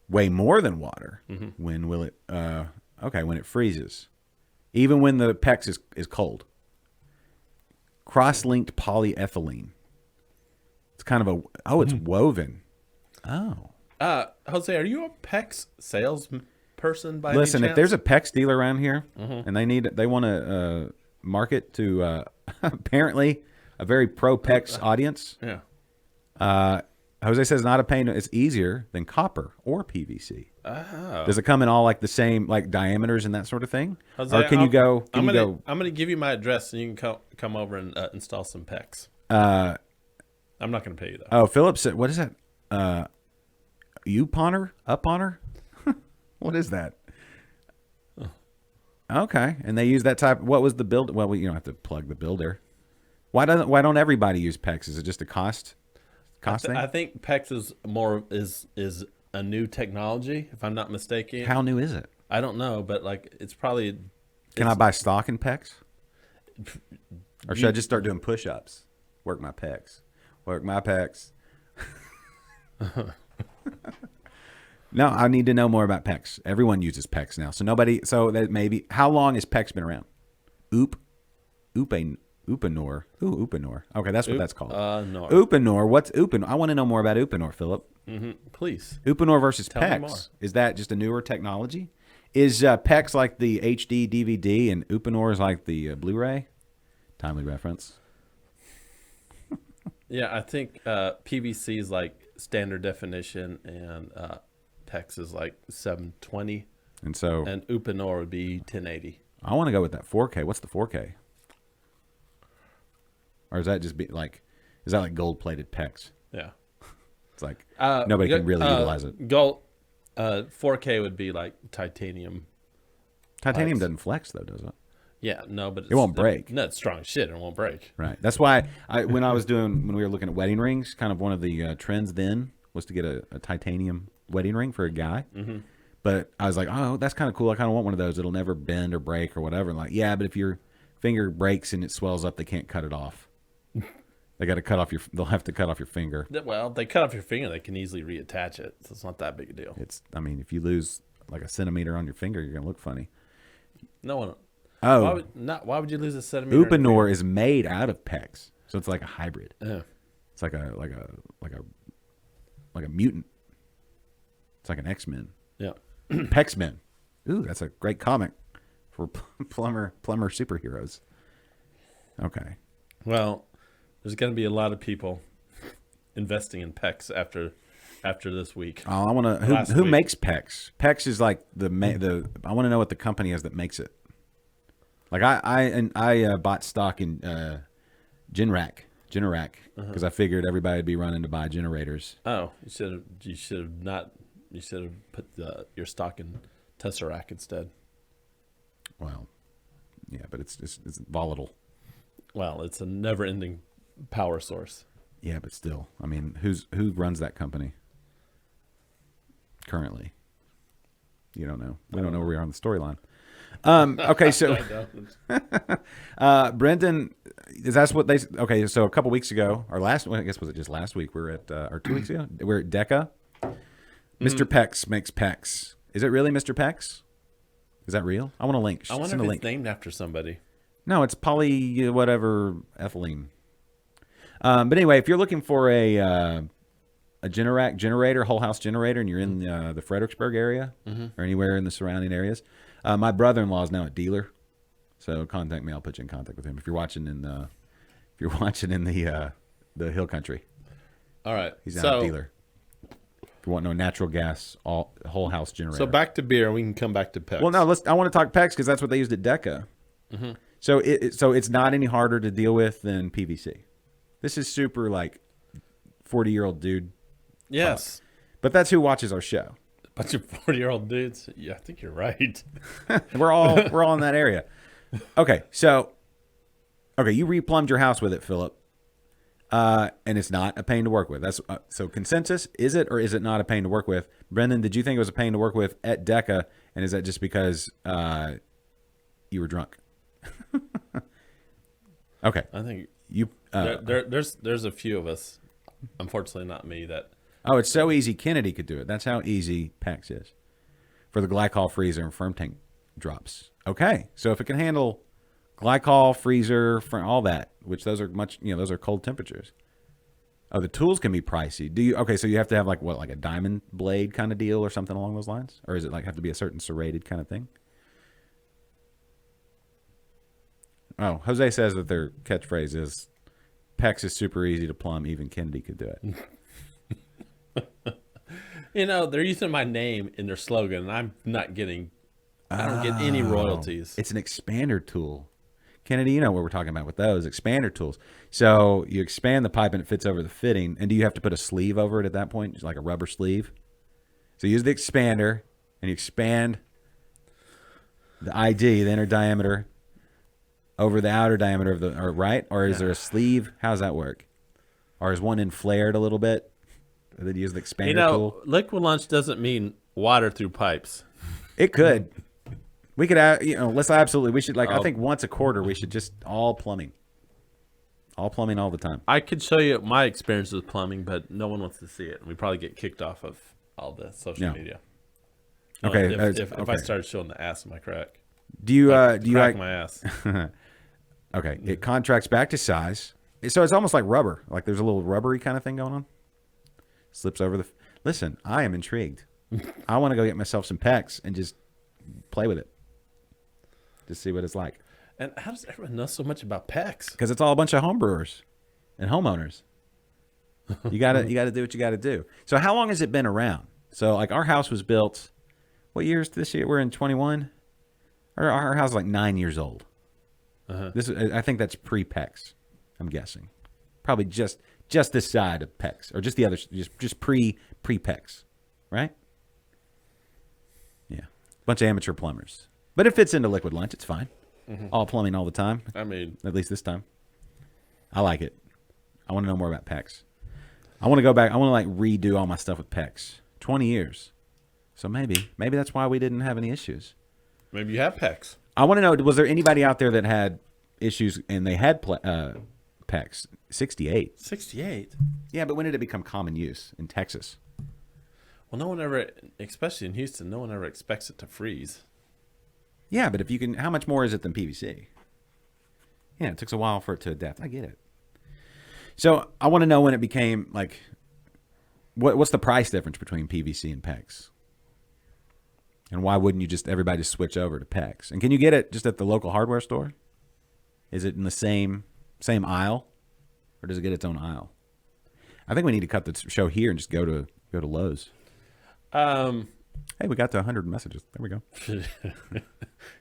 Way more than water. Mm-hmm. When will it? Okay, when it freezes, even when the PEX is cold. Cross-linked polyethylene. It's kind of it's woven. Oh. Jose, are you a PEX salesperson by Listen, any if there's a chance? PEX dealer around here and they want to market to apparently a very pro PEX audience, Yeah. Jose says not a pain. It's easier than copper or PVC. Oh. Does it come in all like the same like diameters and that sort of thing? Jose, Or can you go? I'm gonna give you my address and you can come over and install some PEX. I'm not gonna pay you though. Oh, Philip said, what is that? Uponor? Uponor? What is that? Okay, and they use that type. What was the build? Well, you don't have to plug the builder. Why don't everybody use PEX? Is it just a cost thing? I think PEX is a new technology, if I'm not mistaken. How new is it? I don't know, but like it's probably. Can I buy stock in PEX? Or should I just start doing push-ups? Work my pecs. Work my pecs. No, I need to know more about PEX. Everyone uses PEX now. So that maybe, how long has PEX been around? Uponor. Ooh, Uponor. Okay, that's what that's called. No. Uponor. What's Uponor? I want to know more about Uponor, Philip. Please. Uponor versus Tell me more. PEX. Is that just a newer technology? Is PEX like the HD DVD and Uponor is like the Blu-ray? Timely reference. Yeah, I think PVC is like standard definition, and PEX is like 720, And so and Uponor would be 1080. I want to go with that 4K. What's the 4K? Or is that just is that like gold-plated PEX? Yeah. It's like nobody can really utilize it. Gold, 4K would be like titanium. Titanium pipes. doesn't flex though, does it? Yeah, no, but It won't break. No, it's strong as shit. It won't break. Right. That's why when we were looking at wedding rings, kind of one of the trends then was to get a titanium wedding ring for a guy. Mm-hmm. But I was like, oh, that's kind of cool. I kind of want one of those. It'll never bend or break or whatever. And like, yeah, but if your finger breaks and it swells up, they can't cut it off. They got to cut off they'll have to cut off your finger. Well, they cut off your finger, they can easily reattach it. So it's not that big a deal. If you lose like a centimeter on your finger, you're going to look funny. No one. Oh, Why would you lose a centimeter? Uponor is made out of PEX, so it's like a hybrid. Yeah. It's like a mutant. It's like an X-Men. Yeah. PEX-Men. Ooh, that's a great comic for plumber superheroes. Okay. Well, there's going to be a lot of people investing in PEX after this week. Oh, I want to. Who makes PEX? PEX is like the. I want to know what the company is that makes it. Like I bought stock in Generac because I figured everybody would be running to buy generators. Oh, you should have put your stock in Tesseract instead. Well, yeah, but it's volatile. Well, it's a never-ending power source. Yeah, but still, I mean, who runs that company currently? You don't know. We don't know where we are on the storyline. Okay, so Brendan, that's what they. Okay, so a couple weeks ago, or I guess was it just last week? We're at or 2 weeks ago. We're at DECA. Mr. PEX makes PEX. Is it really Mr. PEX? Is that real? I want a link. I wonder Send if a it's link. named after somebody. No, it's poly whatever ethylene. But anyway, if you're looking for a Generac generator, whole house generator, and you're in the Fredericksburg area or anywhere in the surrounding areas, my brother-in-law is now a dealer, so contact me. I'll put you in contact with him if you're watching in the Hill Country. All right, He's now a dealer. If you want no natural gas, whole house generator. So back to beer. We can come back to PEX. Well, no, I want to talk PEX because that's what they used at DECA. Mm-hmm. So it's not any harder to deal with than PVC. This is super like 40-year-old dude. Yes, but that's who watches our show. bunch of 40-year-old dudes. Yeah, I think you're right. We're all in that area. Okay, so you replumbed your house with it, Philip, and it's not a pain to work with. That's so consensus. Is it or is it not a pain to work with? Brendan, did you think it was a pain to work with at DECA, and is that just because you were drunk? Okay, I think you. There's a few of us, unfortunately not me, that. Oh, it's so easy. Kennedy could do it. That's how easy PEX is for the glycol freezer and firm tank drops. Okay, so if it can handle glycol freezer for all that, which those are those are cold temperatures. Oh, the tools can be pricey. So you have to have like a diamond blade kind of deal or something along those lines, or is it like have to be a certain serrated kind of thing? Oh, Jose says that their catchphrase is PEX is super easy to plumb. Even Kennedy could do it. They're using my name in their slogan, and I'm not getting. I don't get any royalties. It's an expander tool. Kennedy, you know what we're talking about with those expander tools. So you expand the pipe and it fits over the fitting. And do you have to put a sleeve over it at that point, like a rubber sleeve? So you use the expander, and you expand the ID, the inner diameter, over the outer diameter of the, or right? Or is there a sleeve? How does that work? Or is one end flared a little bit? Or did you use the expander tool? Liquid lunch doesn't mean water through pipes. It could. We could, let's absolutely. We should I think once a quarter we should just all plumbing all the time. I could show you my experience with plumbing, but no one wants to see it. We probably get kicked off of all the social media. Okay. If I started showing the ass of my crack, Do you crack my ass? Okay, it contracts back to size. So it's almost like rubber. Like there's a little rubbery kind of thing going on. Slips over the. Listen, I am intrigued. I want to go get myself some pecs and just play with it. Just see what it's like. And how does everyone know so much about pecs? Because it's all a bunch of homebrewers and homeowners. You gotta do what you gotta do. So how long has it been around? So like our house was built. What years this year? We're in 21. Our house is like 9 years old. I think that's pre-PEX. I'm guessing, probably just this side of PEX, or just the other, just pre-PEX, right? Yeah, bunch of amateur plumbers, but it fits into Liquid Lunch. It's fine. All plumbing all the time. I mean, at least this time. I like it. I want to know more about PEX. I want to go back. I want to like redo all my stuff with PEX. 20 years. So maybe that's why we didn't have any issues. maybe you have pecs. I want to know, was there anybody out there that had issues and they had PEX? 68. 68. Yeah, but when did it become common use in Texas? Well, no one ever, especially in Houston, no one ever expects it to freeze. Yeah, but if you can, how much more is it than PVC? Yeah, it took a while for it to adapt. I get it. So I want to know when it became like, what's the price difference between PVC and PEX? And why wouldn't you just everybody just switch over to PEX? And can you get it just at the local hardware store? Is it in the same aisle, or does it get its own aisle? I think we need to cut the show here and just go to Lowe's. Hey, we got to 100 messages. There we go.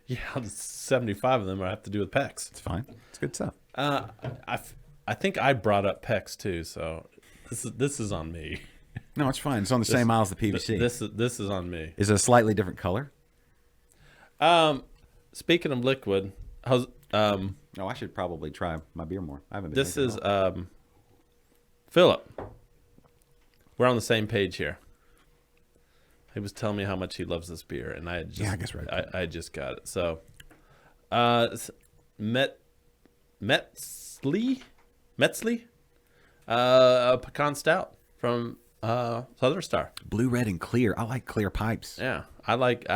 Yeah, 75 of them I have to do with pecs. It's fine. It's good stuff. I think I brought up pecs too, so this is on me. No, it's fine. It's on the same aisle as the PVC. This is on me. Is it a slightly different color? Speaking of liquid, how's Oh, I should probably try my beer more. I haven't been. this is Philip. We're on the same page here. He was telling me how much he loves this beer, and I had just, I guess right. I just got it. So, Metzli, a pecan stout from Southern Star. Blue, red, and clear. I like clear pipes. Yeah, I like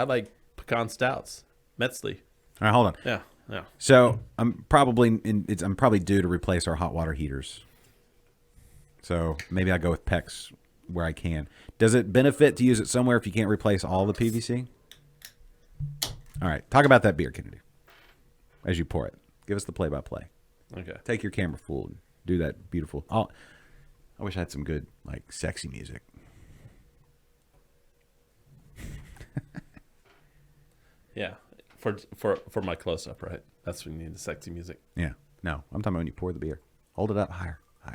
pecan stouts. Metzli. All right, hold on. Yeah. So I'm probably due to replace our hot water heaters. So maybe I go with PEX where I can. Does it benefit to use it somewhere if you can't replace all the PVC? All right, talk about that beer, Kennedy, as you pour it. Give us the play-by-play. Okay. Take your camera full and do that beautiful. I wish I had some good, like, sexy music. Yeah. For my close-up, right? That's when you need the sexy music. Yeah. No, I'm talking about when you pour the beer. Hold it up higher. All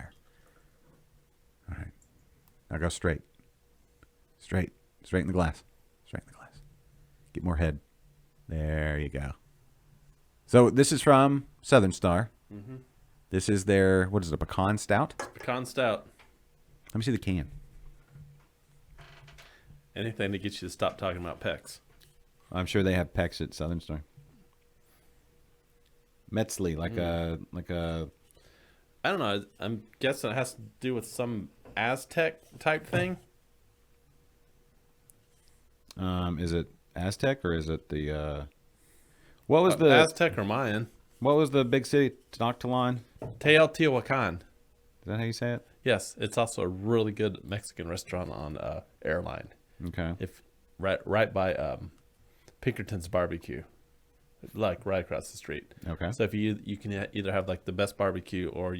right. Now go straight. Straight in the glass. Get more head. There you go. So this is from Southern Star. Mm-hmm. This is their, what is it, a pecan stout? Pecan stout. Let me see the can. Anything to get you to stop talking about pecs. I'm sure they have PEX at Southern Star. Metzli, like a. I don't know. I'm guessing it has to do with some Aztec type thing. Is it Aztec or is it the? What was the Aztec or Mayan? What was the big city? Tenochtitlan. Teotihuacan. Is that how you say it? Yes, it's also a really good Mexican restaurant on Airline. Okay. If right by Pinkerton's Barbecue, like right across the street. Okay. So if you can either have like the best barbecue or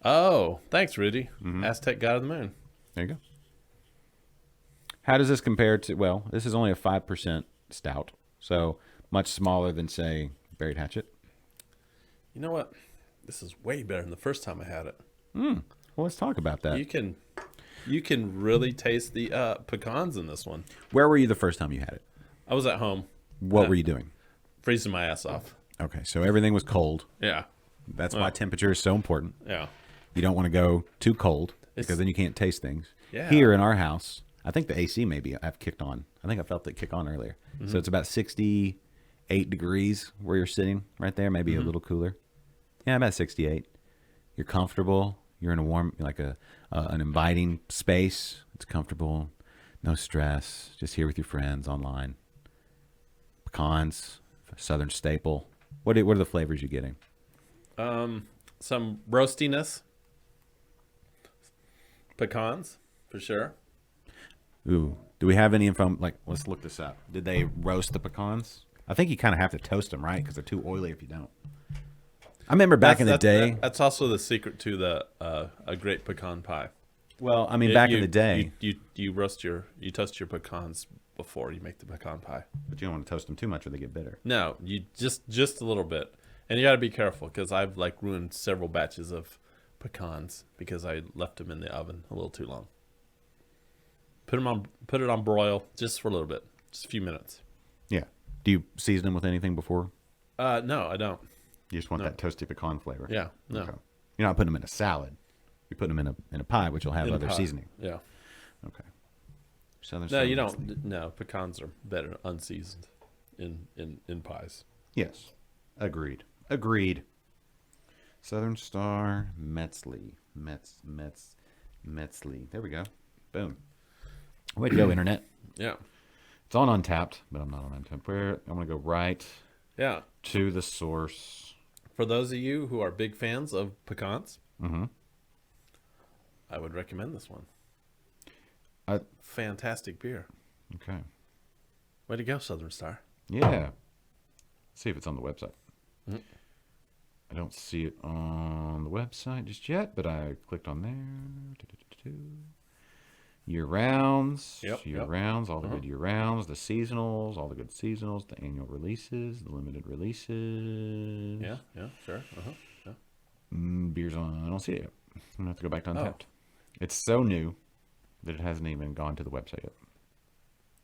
oh, thanks Rudy. Mm-hmm. Aztec God of the Moon. There you go. How does this compare to? Well, this is only a 5% stout, so much smaller than say Buried Hatchet. You know what? This is way better than the first time I had it. Well, let's talk about that. You can You can really taste the pecans in this one. Where were you the first time you had it? I was at home What were you doing? freezing my ass off. Okay, so everything was cold. Yeah. That's why temperature is so important. Yeah. You don't want to go too cold because then you can't taste things. Yeah. Here in our house, I think the AC maybe I've kicked on. I think I felt it kick on earlier. So it's about 68 degrees where you're sitting right there, maybe a little cooler. Yeah, about 68. You're comfortable. You're in a warm, like an inviting space. It's comfortable. No stress. Just here with your friends online. Pecans, Southern staple. What are the flavors you're getting? Some roastiness. Pecans, for sure. Ooh, do we have any info? Like, let's look this up. Did they roast the pecans? I think you kind of have to toast them, right? Because they're too oily if you don't. I remember back in the day. That's also the secret to the a great pecan pie. Well, I mean, back in the day. You toast your pecans before you make the pecan pie. But you don't want to toast them too much or they get bitter. No, you just a little bit, and you got to be careful because I've like ruined several batches of pecans because I left them in the oven a little too long. Put it on broil just for a little bit, just a few minutes. Yeah. Do you season them with anything before? No, I don't. You just want that toasty pecan flavor. Yeah, no. Okay. You're not putting them in a salad. You put them in a pie, which will have In a other pie. seasoning. Yeah. Okay. Southern No, you Southern don't. No, pecans are better unseasoned in pies. Yes. Agreed. Southern Star Metzli. Metzli. There we go. Boom. Way to go, Internet. Yeah. It's on Untapped, but I'm not on Untapped. I'm going to go right Yeah. to the source. For those of you who are big fans of pecans, I would recommend this one. Fantastic beer. Okay. Way to go, Southern Star. Yeah. See if it's on the website. I don't see it on the website just yet, but I clicked on there. Year rounds. Yep, Year yep. rounds, all the good year rounds, the seasonals, all the good seasonals, the annual releases, the limited releases. Yeah, sure. Yeah. Beers on, I don't see it yet. I'm going to have to go back to Untapped. It's so new that it hasn't even gone to the website yet.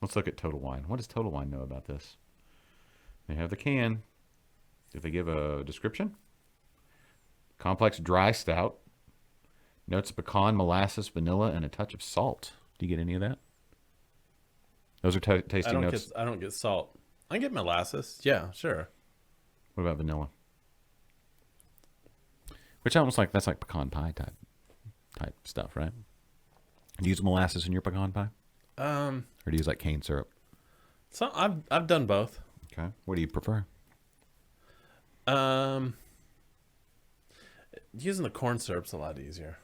Let's look at Total Wine. What does Total Wine know about this? They have the can. Did they give a description? Complex dry stout. Notes of pecan, molasses, vanilla, and a touch of salt. Do you get any of that? Those are tasting notes. I don't get salt. I get molasses. Yeah, sure. What about vanilla? Which almost like that's like pecan pie type stuff, right? Do you use molasses in your pecan pie, or do you use like cane syrup? So I've done both. Okay. What do you prefer? Using the corn syrup's a lot easier.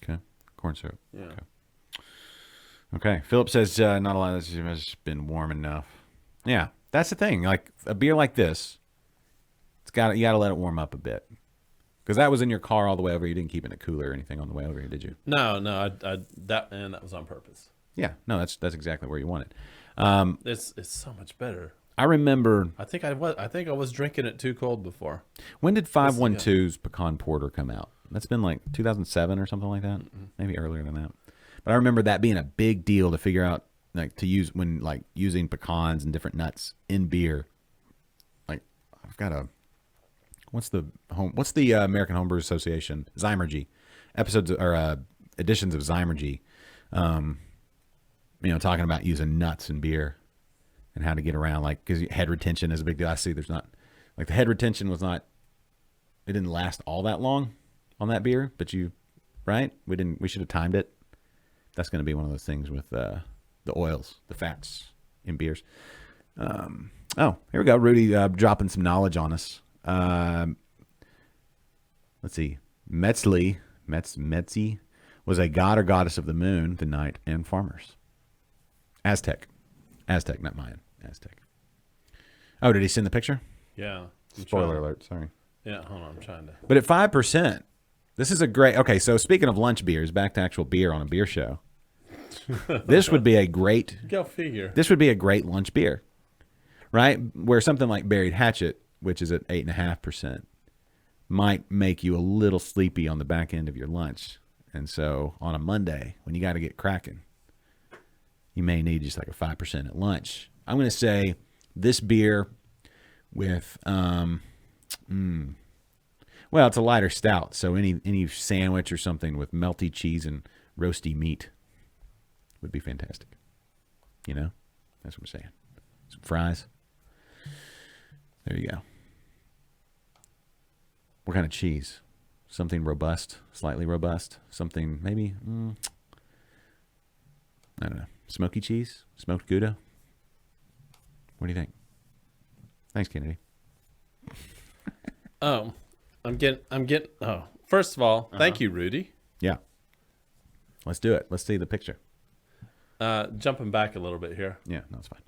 Okay. Corn syrup. Yeah. Okay. Philip says not a lot of this has been warm enough. Yeah, that's the thing. Like a beer like this, you got to let it warm up a bit. Because that was in your car all the way over. You didn't keep it in a cooler or anything on the way over here, did you? No, that was on purpose. Yeah. No, that's exactly where you want it. It's so much better. I remember. I think I was drinking it too cold before. When did 512's Pecan Porter come out? That's been like 2007 or something like that. Maybe earlier than that. But I remember that being a big deal to figure out, like, to use when like using pecans and different nuts in beer. Like, I've got a what's the American Homebrew Association Zymergy episodes or editions of Zymergy. Talking about using nuts in beer and how to get around, like, because head retention is a big deal. I see there's not like the head retention was not. It didn't last all that long on that beer, but we should have timed it. That's going to be one of those things with the oils, the fats in beers. Here we go. Rudy dropping some knowledge on us. Let's see. Metzli was a god or goddess of the moon, the night, and farmers. Aztec, not Mayan. Aztec. Oh, did he send the picture? Yeah. Spoiler alert. Sorry. Yeah, hold on. I'm trying to. But at 5%, this is a great. Okay, so speaking of lunch beers, back to actual beer on a beer show. This would be a great. Go figure. This would be a great lunch beer, right? Where something like Buried Hatchet, which is at 8.5%, might make you a little sleepy on the back end of your lunch. And so on a Monday, when you got to get cracking, you may need just like a 5% at lunch. I'm going to say this beer with, well, it's a lighter stout. So any sandwich or something with melty cheese and roasty meat would be fantastic. You know, that's what I'm saying. Some fries. There you go. What kind of cheese? Something robust, slightly robust. Something maybe, I don't know. Smoky cheese? Smoked Gouda? What do you think? Thanks, Kennedy. Oh, first of all, thank you, Rudy. Yeah. Let's do it. Let's see the picture. Jumping back a little bit here. Yeah, no, it's fine.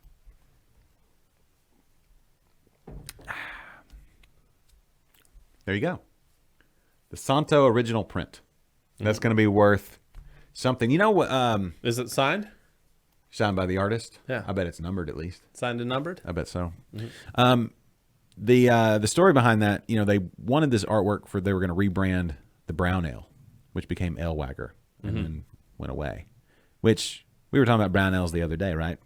There you go. The Santo original print. That's going to be worth something. You know what? Is it signed? Signed by the artist? Yeah. I bet it's numbered at least. Signed and numbered? I bet so. The story behind that, you know, they wanted this artwork they were going to rebrand the brown ale, which became Ale Wagger and then went away. Which we were talking about brown ales the other day, right?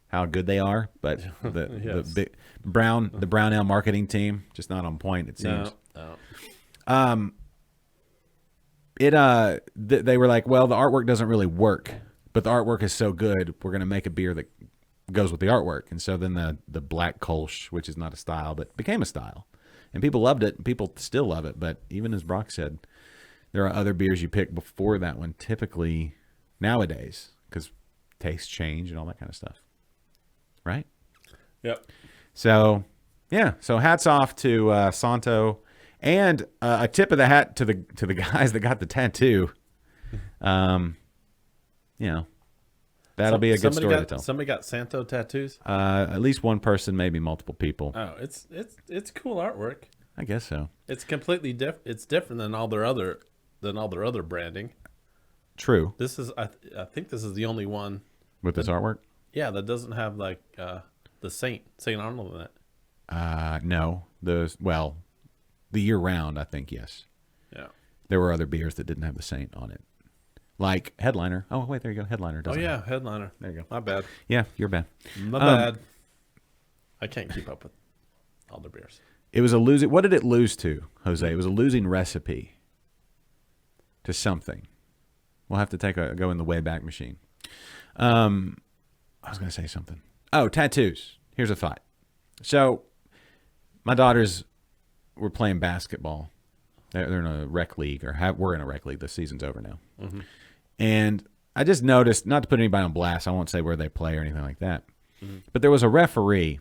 How good they are, but Yes. the brown ale marketing team just not on point. It seems. No. They were like, well, the artwork doesn't really work, but the artwork is so good, we're going to make a beer that goes with the artwork. And so then the Black Kolsch, which is not a style, but became a style. And people loved it, and people still love it. But even as Brock said, there are other beers you pick before that one, typically nowadays, because tastes change and all that kind of stuff. Right? Yep. So, yeah. So hats off to Santo. And a tip of the hat to the guys that got the tattoo. You know, that'll be a good story to tell. Somebody got Santo tattoos. At least one person, maybe multiple people. Oh, it's cool artwork. I guess so. It's completely different. It's different than all their other branding. True. This is I think this is the only one. With this artwork? Yeah, that doesn't have like the Saint Arnold in it. No. The year round, I think, yes. Yeah. There were other beers that didn't have the Saint on it. Like Headliner. Oh, wait, there you go. Headliner doesn't. Oh yeah, have it. Headliner. There you go. My bad. Yeah, you're bad. My bad. I can't keep up with all the beers. It was a losing. What did it lose to, Jose? It was a losing recipe to something. We'll have to go in the Wayback Machine. I was going to say something. Oh, tattoos. Here's a thought. So, my daughters were playing basketball. They're in a rec league, we're in a rec league. The season's over now. Mm-hmm. And I just noticed, not to put anybody on blast, I won't say where they play or anything like that, but there was a referee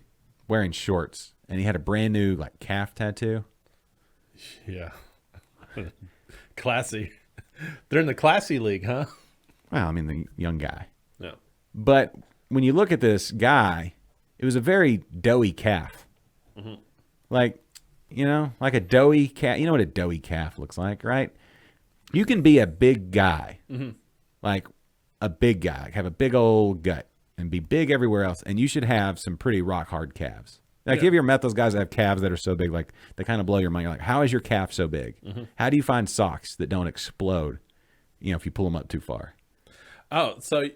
wearing shorts, and he had a brand new like calf tattoo. Yeah. Classy. They're in the classy league, huh? Well, I mean, the young guy. Yeah. But when you look at this guy, it was a very doughy calf. Mm-hmm. Like, you know, like a doughy calf. You know what a doughy calf looks like, right? You can be a big guy, like a big guy, like have a big old gut and be big everywhere else. And you should have some pretty rock hard calves. Like, if you ever met those guys that have calves that are so big, like they kind of blow your mind. You're like, how is your calf so big? Mm-hmm. How do you find socks that don't explode, you know, if you pull them up too far? Oh, so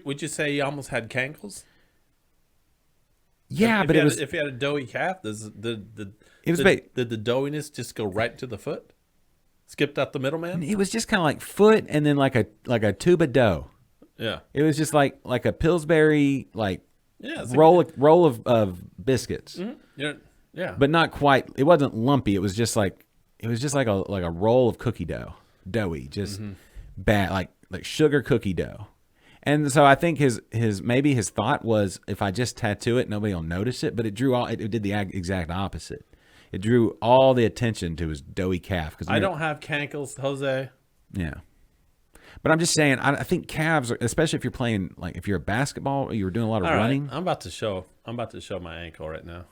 would you say you almost had cankles? Yeah, if but if you had a doughy calf, did the doughiness just go right to the foot? Skipped out the middleman? It was just kind of like foot and then like a tube of dough. Yeah. It was just like a Pillsbury it's roll of biscuits. Mm-hmm. Yeah. But not quite. It wasn't lumpy. It was just like a roll of cookie dough, doughy, just bad, like sugar cookie dough. And so I think his thought was, if I just tattoo it, nobody will notice it. But it did the exact opposite. It drew all the attention to his doughy calf. I don't have cankles, Jose. Yeah. But I'm just saying, I think calves, especially if you're playing, like if you're a basketball, or you're doing a lot of running. I'm about to show my ankle right now.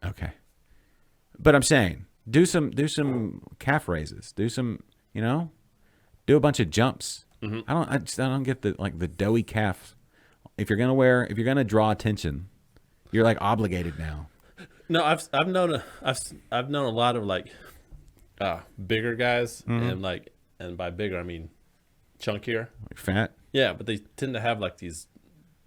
Okay. But I'm saying, do some calf raises. Do some, do a bunch of jumps. Mm-hmm. I don't get the doughy calf. If you're gonna draw attention, you're like obligated now. No, I've known a lot of like bigger guys and like and by bigger I mean chunkier. Like fat. Yeah, but they tend to have like these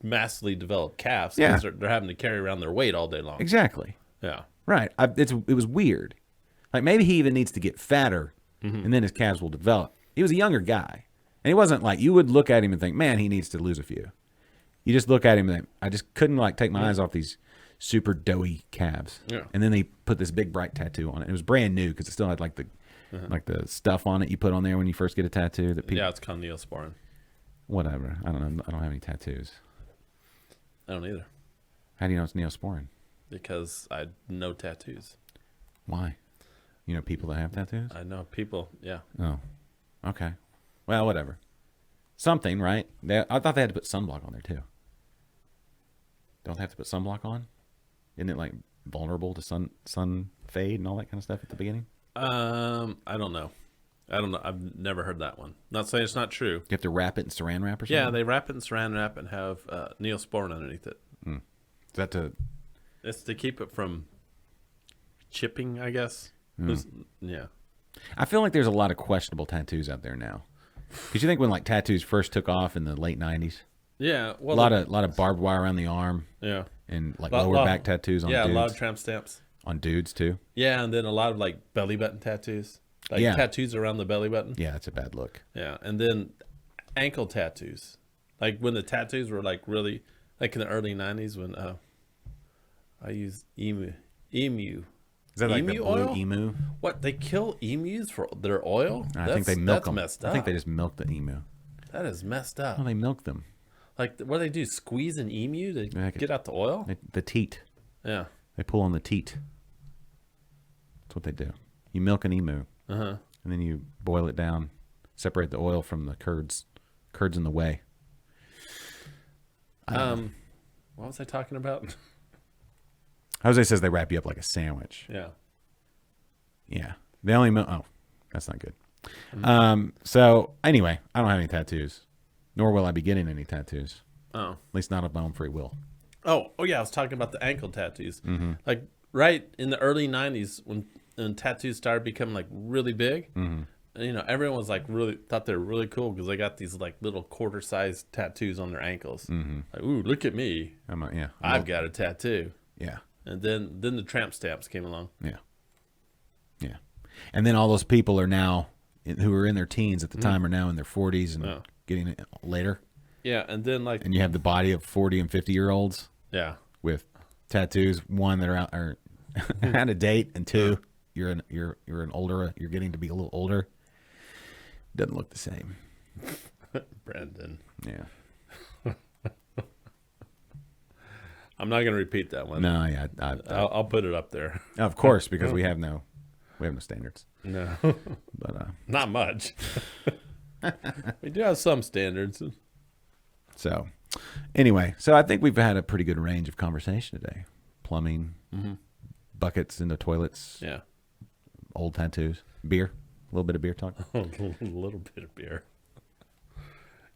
massively developed calves Yeah. because they're having to carry around their weight all day long. Exactly. Yeah. Right. It was weird. Like maybe he even needs to get fatter, and then his calves will develop. He was a younger guy, and he wasn't like you would look at him and think, man, he needs to lose a few. You just look at him and think, I just couldn't like take my eyes off these super doughy calves. Yeah. And then they put this big bright tattoo on it. It was brand new because it still had like the stuff on it you put on there when you first get a tattoo. That people, Yeah, it's called Neosporin. whatever. I don't know. I don't have any tattoos. I don't either How do you know it's Neosporin? because I know tattoos. Why? You know people that have tattoos? I know people. Yeah. Oh, okay. Well, whatever. Something, right? I thought they had to put sunblock on there too. Don't they have to put sunblock on? Isn't it like vulnerable to sun fade and all that kind of stuff at the beginning? I don't know. I've never heard that one. Not saying it's not true. You have to wrap it in saran wrap or something? Yeah, they wrap it in saran wrap and have Neosporin underneath it. Is that to... It's to keep it from chipping, I guess. Yeah. I feel like there's a lot of questionable tattoos out there now. Because you think when like tattoos first took off in the late 90s, Yeah. a Well, lot of barbed wire around the arm yeah. and like Lot- lower lot- back tattoos on Yeah, dudes. a lot of tramp stamps. On dudes too. Yeah, and then a lot of like belly button tattoos. Like Yeah. tattoos around the belly button. Yeah, it's a bad look. Yeah, and then ankle tattoos. Like when the tattoos were like really like in the early 90s when I used emu. Is that like the Emu blue oil? emu? What, they kill emus for their oil? I think they milk that's them. messed I up. think they just milk the emu. That is messed up. Oh, they milk them. Like what do they do? Squeeze an emu to Yeah, I could- get out the oil? The teat. Yeah. They pull on the teat. That's what they do. You milk an emu, Uh-huh. and then you boil it down, separate the oil from the curds. Curds in the way. What was I talking about? Jose says they wrap you up like a sandwich. Yeah. Yeah. They only milk. Oh, that's not good. So anyway, I don't have any tattoos, nor will I be getting any tattoos. Oh. At least not of my own free will. Oh yeah, I was talking about the ankle tattoos. Mm-hmm. Like right in the early 90s when tattoos started becoming like really big. Mm-hmm. And, you know, everyone was like really thought they were really cool because they got these like little quarter-sized tattoos on their ankles. Mm-hmm. Like, ooh, look at me. I've got a tattoo. Yeah. And then the tramp stamps came along. Yeah. Yeah. And then all those people are now, who were in their teens at the time, are now in their 40s and Yeah. getting it later. Yeah, and then like And you have the body of 40 and 50-year-olds yeah. with tattoos. One, that are out, or had a date, and two, you're an older, you're getting to be a little older. Doesn't look the same. Brendan. Yeah. I'm not going to repeat that one. No, yeah. I'll put it up there. Of course, because we have no standards. No. But Not much. We do have some standards. so anyway, so I think we've had a pretty good range of conversation today. Plumbing, buckets in the toilets, Yeah. old tattoos, beer, a little bit of beer talk. A little bit of beer.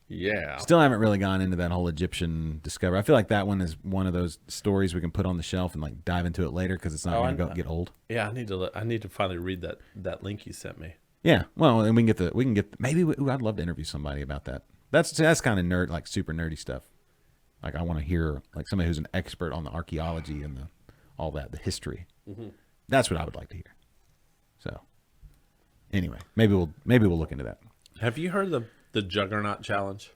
Yeah. Still haven't really gone into that whole Egyptian discovery. I feel like that one is one of those stories we can put on the shelf and like dive into it later because it's not going to get old. Yeah, I need to finally read that link you sent me. Yeah, well, and we can get maybe I'd love to interview somebody about that. That's kind of nerd, like super nerdy stuff. Like I want to hear like somebody who's an expert on the archaeology and all that, the history. That's what I would like to hear. So anyway, maybe we'll look into that. Have you heard of the Juggernaut Challenge?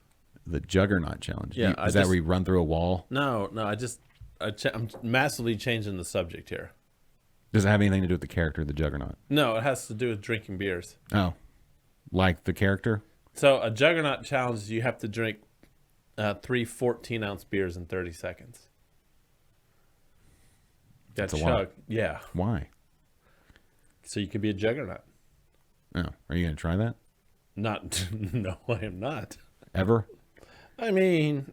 The Juggernaut Challenge. Yeah, Is that where you run through a wall? No, I'm massively changing the subject here. Does it have anything to do with the character, the Juggernaut? No, it has to do with drinking beers. Oh, like the character? So a Juggernaut Challenge, you have to drink 3 14-ounce beers in 30 seconds. That's a lot. Yeah. Why? So you could be a Juggernaut. Oh, are you going to try that? No, I am not. Ever? I mean,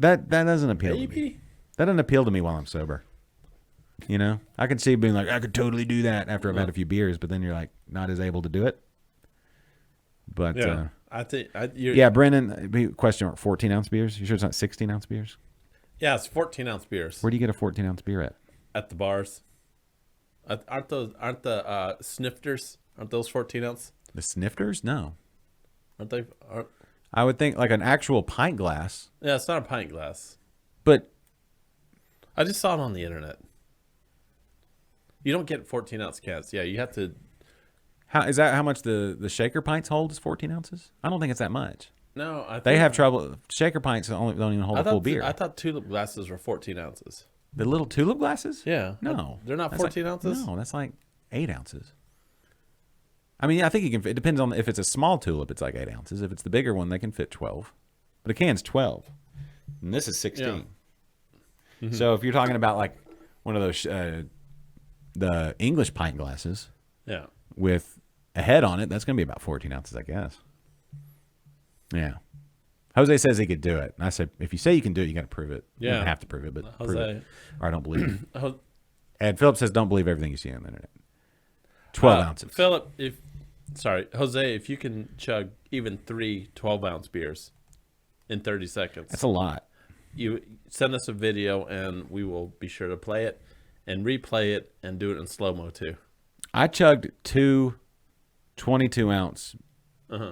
That doesn't appeal to me. maybe. That doesn't appeal to me while I'm sober. You know, I could see being like, I could totally do that after I've had a few beers, but then you're like not as able to do it. But Yeah. I think yeah, Brendan, question mark, 14-ounce beers? You sure it's not 16-ounce beers? Yeah, it's 14-ounce beers Where do you get a 14-ounce beer at? at the bars. Aren't the snifters? Aren't those 14-ounce? The Snifters? No. Aren't they? I would think like an actual pint glass, Yeah, it's not a pint glass. but I just saw it on the internet. You don't get 14-ounce cans. Yeah, you have to. how much the shaker pints hold is 14 ounces? I don't think it's that much. No, I think, They have trouble. Shaker pints don't even hold a full beer. I thought tulip glasses were 14 ounces. The little tulip glasses? Yeah. No. They're not That's 14 ounces? No, that's like 8 ounces. I mean, I think you can. It depends on if it's a small tulip, it's like 8 ounces. If it's the bigger one, they can fit 12. But a can's 12, and this is 16. Yeah. So if you're talking about like one of those the English pint glasses Yeah. with a head on it, that's going to be about 14 ounces, I guess. Yeah. Jose says he could do it. And I said, if you say you can do it, you got to prove it. You Yeah. don't have to prove it, but prove Jose. it. Or I don't believe it. Oh, Ed Phillips says, don't believe everything you see on the internet. 12 ounces. Philip, Jose, if you can chug even 3 12-ounce beers in 30 seconds, That's a lot. you send us a video and we will be sure to play it and replay it and do it in slow-mo too. I chugged two 22-ounce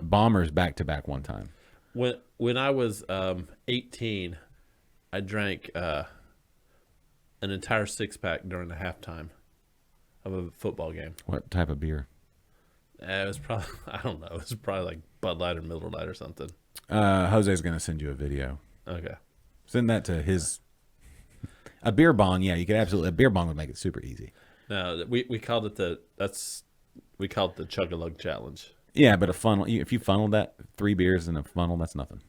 bombers back to back one time. When I was 18, I drank an entire 6-pack during the halftime of a football game. What type of beer? It was probably, I don't know, it was probably like Bud Light or Miller Lite or something. Jose's going to send you a video. Okay. Send that to his. A beer bong, yeah, you could absolutely. A beer bong would make it super easy. No, we called it the Chug-a-Lug Challenge. Yeah, but a funnel. If you funneled that 3 beers in a funnel, that's nothing.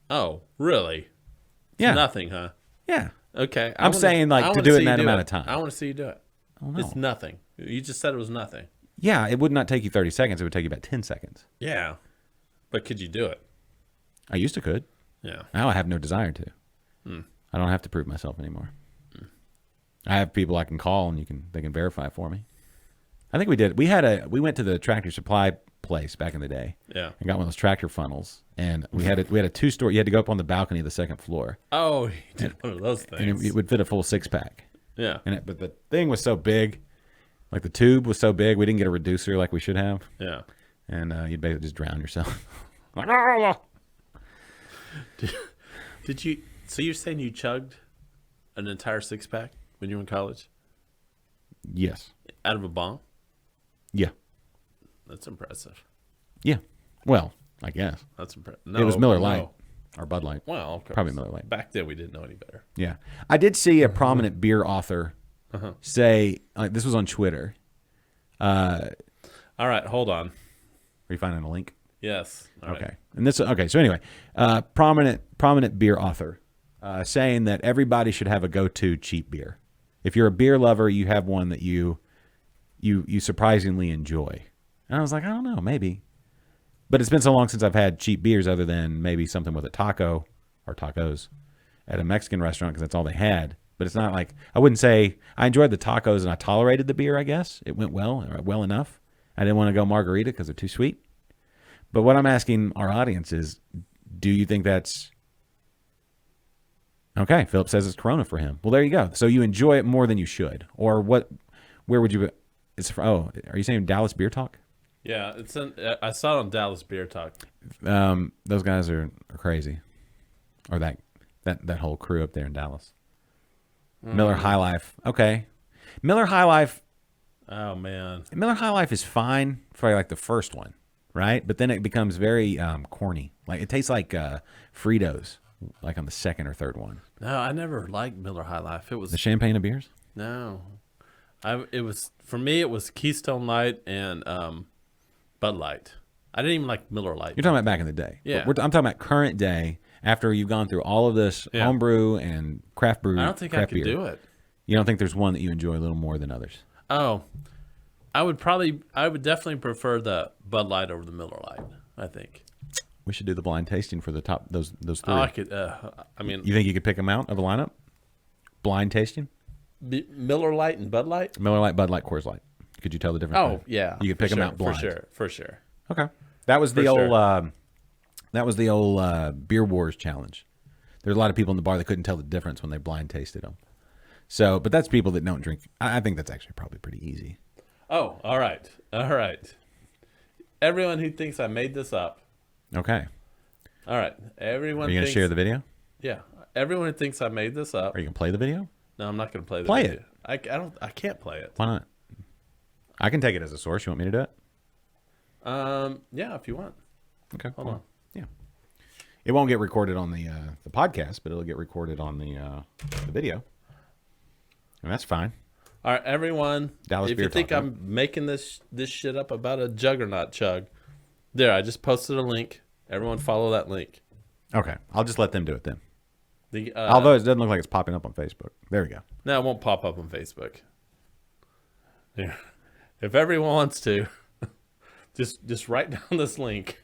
Oh, really? Yeah, Nothing, huh? yeah. Okay. I'm saying, like, I to wanna do it see in you that do amount it. of time. I want to see you do it. Oh, no. It's nothing. You just said it was nothing. Yeah, it would not take you 30 seconds. It would take you about 10 seconds. Yeah. But could you do it? I used to could. Yeah. Now I have no desire to. I don't have to prove myself anymore. I have people I can call and they can verify for me. I think we did. We went to the Tractor Supply place back in the day. Yeah. And got one of those tractor funnels, and we had a 2-story. You had to go up on the balcony of the second floor, Oh, you did one of those things. and it would fit a full 6-pack. Yeah. But the thing was so big, like the tube was so big, we didn't get a reducer like we should have, Yeah. and you'd basically just drown yourself. Did you? So you're saying you chugged an entire 6-pack when you were in college Yes. out of a bong? Yeah. That's impressive. Yeah. Well, I guess That's impressive. it was Miller Lite or Bud Light. Well, of course. Probably Miller Lite. Back then, we didn't know any better. Yeah. I did see a prominent beer author say, this was on Twitter. All right, hold on. Are you finding a link? Yes. All right. Okay. And this, okay. So anyway, prominent beer author saying that everybody should have a go-to cheap beer. If you're a beer lover, you have one that you surprisingly enjoy. And I was like, I don't know, maybe. But it's been so long since I've had cheap beers other than maybe something with a taco or tacos at a Mexican restaurant because that's all they had. But it's not like, I wouldn't say, I enjoyed the tacos and I tolerated the beer, I guess. It went well enough. I didn't want to go margarita because they're too sweet. But what I'm asking our audience is, do you think that's... Okay, Philip says it's Corona for him. Well, there you go. So you enjoy it more than you should. Or what? Where would you... are you saying Dallas Beer Talk? Yeah, I saw it on Dallas Beer Talk. Those guys are crazy, or that whole crew up there in Dallas. Miller High Life, okay. Miller High Life is fine for like the first one, right? But then it becomes very corny. Like it tastes like Fritos, like on the second or third one. No, I never liked Miller High Life. It was The champagne of beers. no, it was for me. It was Keystone Light and Bud Light. I didn't even like Miller Lite. You're talking about back in the day. Yeah. I'm talking about current day. After you've gone through all of this Yeah. homebrew and craft brew, I don't think I craft could beer, do it. You don't think there's one that you enjoy a little more than others? Oh, I would definitely prefer the Bud Light over the Miller Lite. I think. We should do the blind tasting for the top those 3. Oh, I could. I mean, You think you could pick them out of the lineup? Blind tasting? Miller Lite and Bud Light. Miller Lite, Bud Light, Coors Light. Could you tell the difference? Oh yeah, You could for pick them sure, out blind. for sure. Okay. That was the For old. sure. That was the old Beer Wars challenge. There's a lot of people in the bar that couldn't tell the difference when they blind tasted them. So, but that's people that don't drink. I think that's actually probably pretty easy. Oh, all right. everyone who thinks I made this up. Okay. All right, everyone. Are you going to share the video? Yeah, everyone who thinks I made this up. Are you going to play the video? No, I'm not going to play the Play video. it. I don't. I can't play it. Why not? I can take it as a source. You want me to do it? Yeah, if you want. Okay. Hold on. Yeah. It won't get recorded on the podcast, but it'll get recorded on the video, and that's fine. All right, everyone. Dallas if Beer you think Talk, I'm making this shit up about a juggernaut chug, there, I just posted a link. Everyone follow that link. Okay, I'll just let them do it then. The, Although it doesn't look like it's popping up on Facebook. There we go. no, it won't pop up on Facebook. Yeah. If everyone wants to, just write down this link.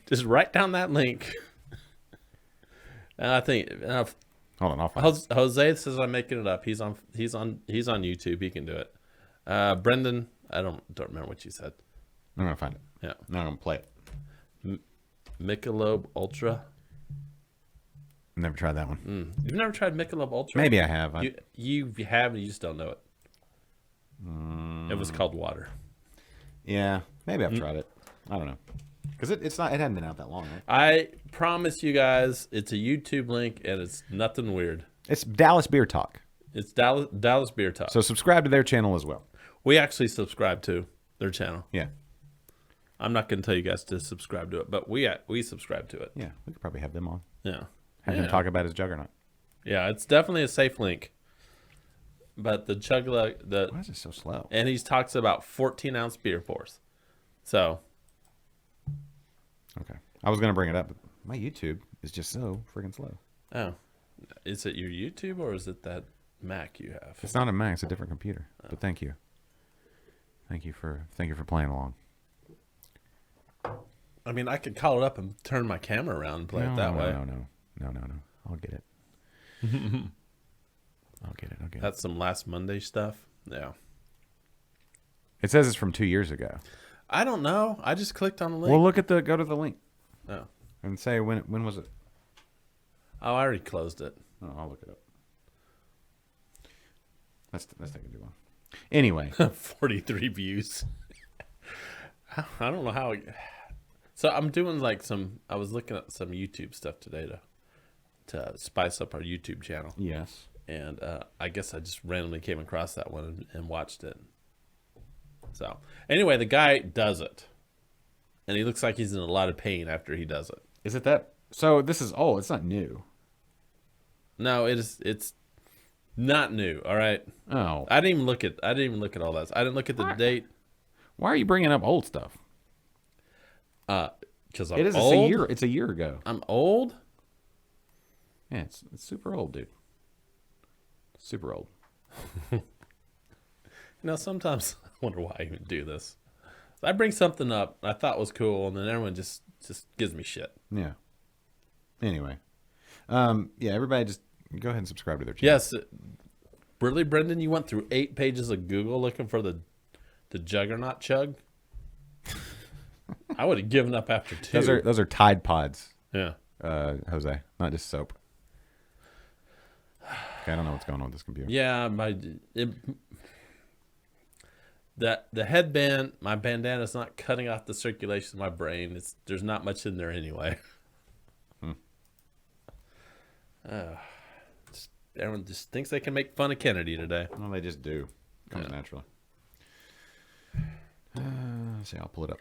Just write down that link. And I think Hold on, I'll find it. Jose says I'm making it up. He's on YouTube. He can do it. Brendan, I don't remember what you said. I'm gonna find it. Yeah. No, I'm gonna play it. Michelob Ultra. Never tried that one. You've never tried Michelob Ultra? Maybe I have. You have, and you just don't know it. It was called water. Yeah, maybe I've tried it. I don't know, because it hadn't been out that long, right? I promise you guys, it's a YouTube link, and it's nothing weird. It's Dallas Beer Talk, It's Dallas Beer Talk. so subscribe to their channel as well. We actually subscribe to their channel. Yeah, I'm not going to tell you guys to subscribe to it, but we subscribe to it. yeah, we could probably have them on. Yeah. Have yeah. them talk about his juggernaut. Yeah, it's definitely a safe link. But the Why is it so slow? and he talks about 14-ounce beer pours. So, Okay, I was gonna bring it up, but my YouTube is just so freaking slow. oh, is it your YouTube or is it that Mac you have? It's not a Mac; it's a different computer. But thank you for playing along. I mean, I could call it up and turn my camera around and play it that way. No. I'll get it. I'll get it. That's some last Monday stuff. Yeah. It says it's from 2 years ago. I don't know. I just clicked on the link. Well, go to the link Oh. and say when was it? Oh, I already closed it. Oh, I'll look it up. That's taking too long. Anyway, 43 views. I don't know how. So I'm doing like I was looking at some YouTube stuff today to spice up our YouTube channel. yes. And I guess I just randomly came across that one and watched it. So anyway, the guy does it. And he looks like he's in a lot of pain after he does it. Is it that? So this is old. It's not new. No, it's not new, all right? Oh, I didn't even look at all that. I didn't look at the date. why are you bringing up old stuff? Because I'm It is. old. It's a year ago. I'm old. Yeah, it's super old, dude. Super old. You know, sometimes I wonder why I even do this. I bring something up I thought was cool, and then everyone just gives me shit. Yeah. Anyway, yeah. Everybody, just go ahead and subscribe to their channel. Yes, really, Brendan, you went through 8 pages of Google looking for the juggernaut chug. I would have given up after 2. Those are Tide Pods, Yeah. Jose, not just soap. Okay, I don't know what's going on with this computer. Yeah, the headband, my bandana's not cutting off the circulation of my brain. There's not much in there anyway. Everyone just thinks they can make fun of Kennedy today. Well, they just do. Comes naturally. Let's see, I'll pull it up.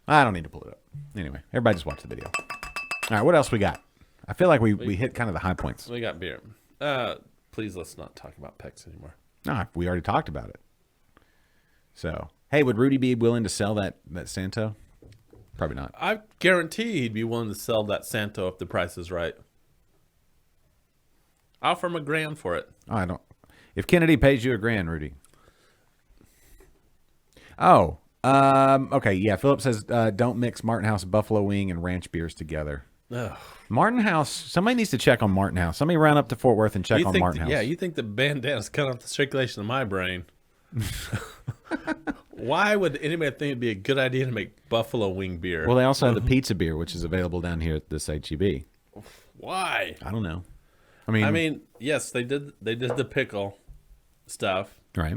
I don't need to pull it up. Anyway, everybody just watch the video. All right, what else we got? I feel like we hit kind of the high points. We got beer. Please let's not talk about PEX anymore. No, we already talked about it. So, hey, would Rudy be willing to sell that Santo? Probably not. I guarantee he'd be willing to sell that Santo if the price is right. Offer him $1,000 for it. Oh, I don't. If Kennedy pays you $1,000, Rudy. Oh, okay, yeah. Philip says don't mix Martin House Buffalo Wing and ranch beers together. Ugh. Martin House. Somebody needs to check on Martin House. Somebody run up to Fort Worth and check on Martin House. Yeah, you think the bandana's cut off the circulation of my brain? Why would anybody think it'd be a good idea to make buffalo wing beer? Well, they also have the pizza beer, which is available down here at this HEB. Why? I don't know. I mean, yes, they did the pickle stuff, Right.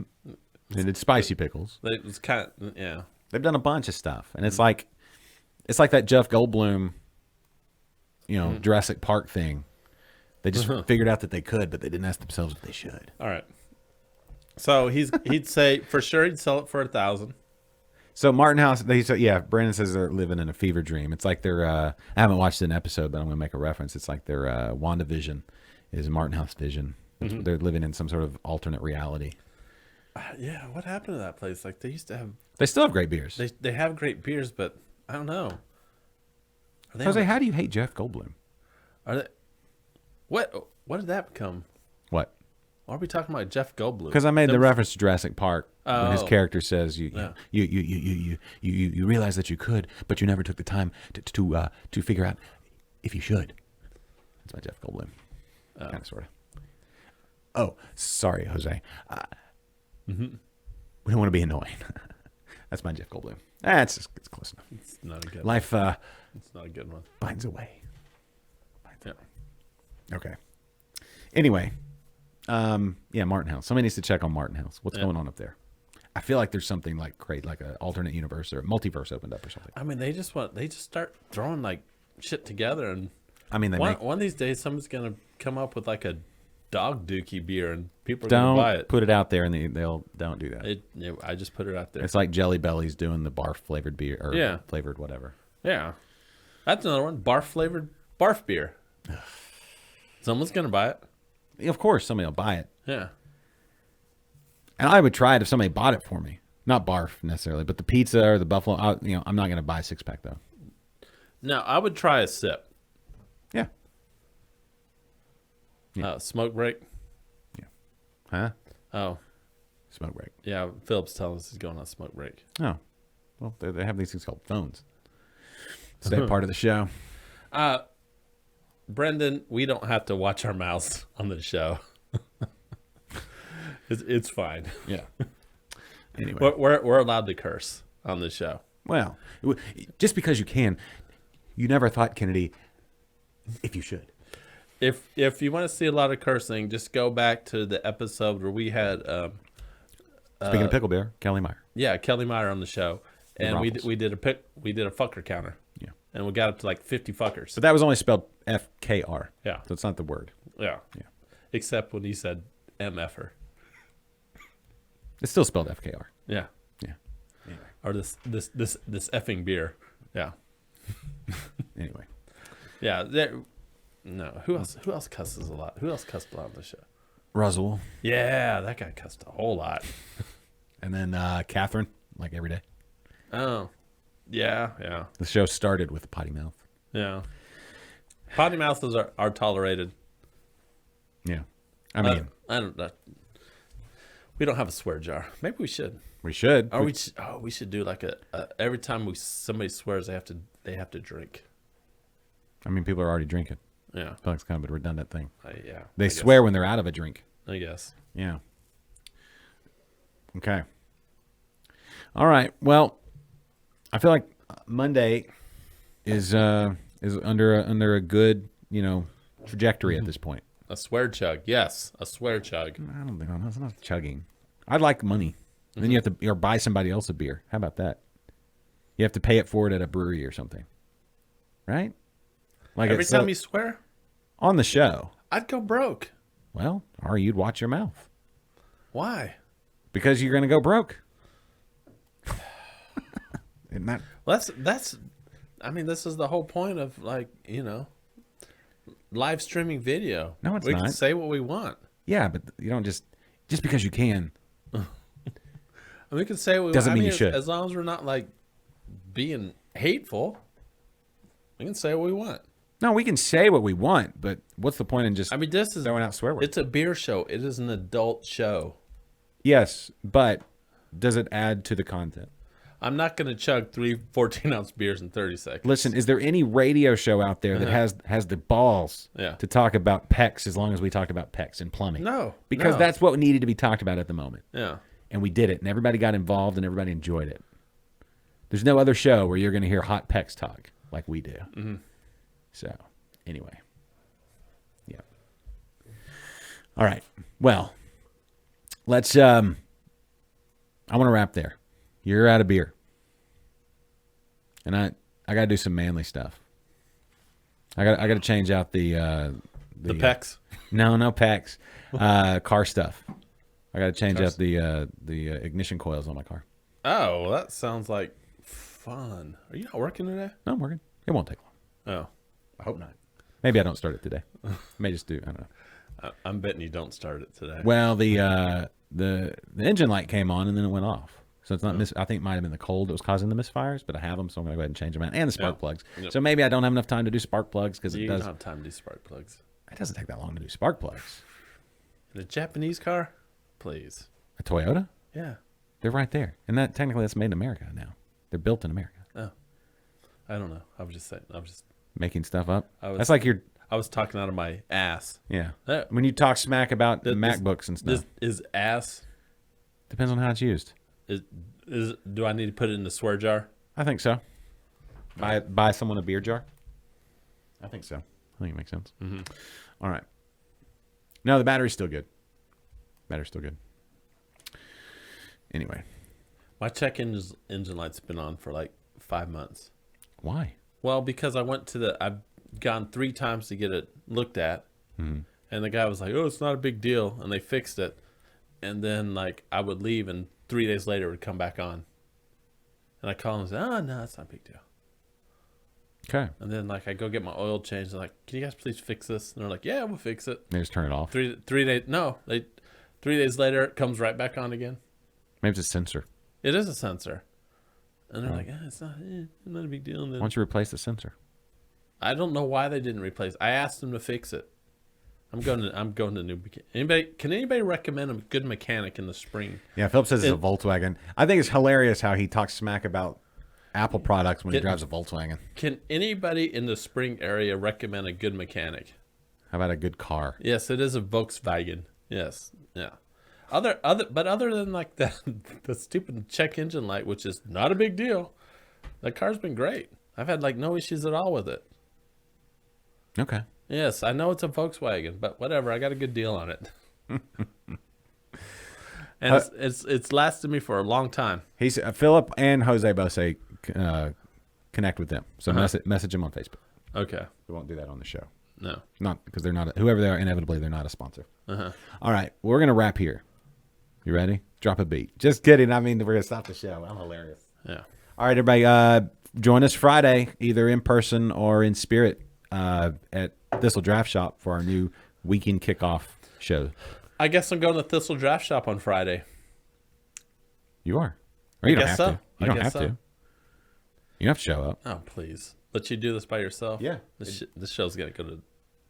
They did spicy pickles. It was kind of, yeah. They've done a bunch of stuff, and it's like that Jeff Goldblum, Jurassic Park thing. They just figured out that they could, but they didn't ask themselves if they should. All right. So he'd say for sure he'd sell it for 1,000. So Martin House, Brandon says they're living in a fever dream. It's like they're, I haven't watched an episode, but I'm going to make a reference. It's like their WandaVision is Martin House vision. They're living in some sort of alternate reality. Yeah, what happened to that place? Like they used to have. They still have great beers. They have great beers, but I don't know. Are they? Jose, how do you hate Jeff Goldblum? Are they? What did that become? What? Why are we talking about Jeff Goldblum? Because I made the reference to Jurassic Park when his Oh. character says you Yeah. you realize that you could, but you never took the time to figure out if you should. That's my Jeff Goldblum, kind of sort of. Oh, sorry, Jose. We don't want to be annoying. That's my Jeff Goldblum. It's close enough. It's not a good. Life It's not a good one. finds a way. Yeah. Okay. Anyway, Martin House. Somebody needs to check on Martin House. What's going on up there? I feel like there's something like great, like an alternate universe or a multiverse opened up or something. I mean, they just start throwing like shit together, and I mean, one of these days someone's gonna come up with like a dog dookie beer, and people are gonna buy don't it. put it out there, and they'll don't do that. I just put it out there. It's like Jelly Belly's doing the barf flavored beer or Yeah. flavored whatever. Yeah, that's another one. Barf flavored barf beer. Someone's gonna buy it. Of course, somebody will buy it, Yeah. and I would try it if somebody bought it for me. Not barf necessarily, but the pizza or the buffalo. I'm not going to buy a 6-pack though. No, I would try a sip. Yeah. Smoke break. Huh? Oh, Smoke break. yeah. Philip's telling us he's going on smoke break. Oh, well, they have these things called phones. Is that part of the show? Brendan, we don't have to watch our mouths on the show. It's fine. Yeah. Anyway, We're allowed to curse on the show. well, just because you can, you never thought, Kennedy, if you should. If you want to see a lot of cursing, just go back to the episode where we had Speaking of pickle beer, Kelly Meyer. Kelly Meyer on the show, and Ruffles. we did a fucker counter. Yeah. And we got up to like 50 fuckers. But that was only spelled FKR. Yeah. So it's not the word. Yeah. Yeah. Except when he said MFer. It's still spelled FKR. Yeah. Yeah. Or this effing beer. Yeah. Anyway. Yeah. No. Who else cusses a lot? Who else cussed a lot on the show? Roswell. Yeah, that guy cussed a whole lot. And then Catherine, like every day. Oh. Yeah, yeah. The show started with a potty mouth. Yeah. Potty mouths are tolerated. Yeah. I mean, I don't know. We don't have a swear jar. Maybe we should. we should. Or we should do like a every time somebody swears they have to drink. I mean, people are already drinking. Yeah. I feel like it's kind of a redundant thing. Yeah. They I guess. swear when they're out of a drink. I guess. Yeah. Okay. All right. Well, I feel like Monday is under a good, trajectory at this point. A swear chug. Yes, a swear chug. I don't think that's not chugging. I'd like money. Then you have to or buy somebody else a beer. How about that? You have to pay it for it at a brewery or something. Right? Like Every it's time you swear, on the show. I'd go broke. Well, or you'd watch your mouth. Why? Because you're going to go broke. Isn't that That's I mean, this is the whole point of live streaming video. No, it's we not. can say what we want. Yeah, but you don't just because you can. And we can say what we Doesn't want. mean you should. As long as we're not like being hateful, we can say what we want. No, we can say what we want, but what's the point in just I mean, this is throwing out swear words? it's a beer show. It is an adult show. Yes, but does it add to the content? I'm not going to chug 3 14-ounce beers in 30 seconds. Listen, is there any radio show out there that has the balls Yeah. to talk about pecs as long as we talked about pecs and plumbing? No. Because no. that's what needed to be talked about at the moment. Yeah. And we did it, and everybody got involved, and everybody enjoyed it. There's no other show where you're going to hear hot pecs talk like we do. Mm-hmm. So, anyway. Yeah. All right. Well, let's I want to wrap there. You're out of beer. And I got to do some manly stuff. I got to change out the pecs. No pecs. Car stuff. I got to change out the ignition coils on my car. Oh, that sounds like fun. Are you not working today? No, I'm working. It won't take long. Oh, I hope not. Maybe I don't start it today. May just do. I don't know. I'm betting you don't start it today. Well, the engine light came on and then it went off. So it's not I think it might have been the cold that was causing the misfires, but I have them, so I'm going to go ahead and change them out. And the spark plugs. Yep. So maybe I don't have enough time to do spark plugs because You don't have time to do spark plugs. It doesn't take that long to do spark plugs. In a Japanese car? Please. A Toyota? Yeah. They're right there. And that technically that's made in America now. They're built in America. Oh. I don't know. I was just saying. Making stuff up. I was- That's like your I was talking out of my ass. yeah. That- When you talk smack about This- MacBooks and stuff, This is ass. depends on how it's used. Do I need to put it in the swear jar? I think so. Buy someone a beer jar. I think so. I think it makes sense. Mm-hmm. All right. No, the battery's still good. Battery's still good. Anyway, My check engine light's been on for like 5 months. why? Well, because I've gone 3 times to get it looked at, and the guy was like, "Oh, it's not a big deal," and they fixed it. And then like I would leave, and 3 days later it would come back on. And I call him and say, "Oh no, it's not a big deal." Okay. And then like I go get my oil changed, and like, "Can you guys please fix this?" And they're like, "Yeah, we'll fix it." They just turn it off. 3 days? No, 3 days later it comes right back on again. Maybe it's a sensor. It is a sensor. And they're like, it's not a big deal. And Why then don't you replace the sensor? I don't know why they didn't replace. I asked them to fix it. I'm going to new. Can anybody recommend a good mechanic in the spring? Yeah, Philip says it's a Volkswagen. I think it's hilarious how he talks smack about Apple products when he drives a Volkswagen. Can anybody in the spring area recommend a good mechanic? How about a good car? Yes, it is a Volkswagen. Yes, yeah. Other than like that, the stupid check engine light, which is not a big deal, that car's been great. I've had like no issues at all with it. Okay. Yes, I know it's a Volkswagen, but whatever. I got a good deal on it, and it's lasted me for a long time. He's Philip and Jose both say connect with them. So message them on Facebook. Okay, We won't do that on the show. no. Not because they're not whoever they are. Inevitably, they're not a sponsor. Uh-huh. All right, we're gonna wrap here. You ready? Drop a beat. Just kidding. I mean, we're gonna stop the show. I'm hilarious. Yeah. All right, everybody. Join us Friday, either in person or in spirit, at Thistle Draft Shop for our new weekend kickoff show. I guess I'm going to Thistle Draft Shop on Friday. You are. Or you don't guess have so. to. You I don't guess have so. to. You don't have to show up. Oh, please. Let you do this by yourself? Yeah. This show's going to go to...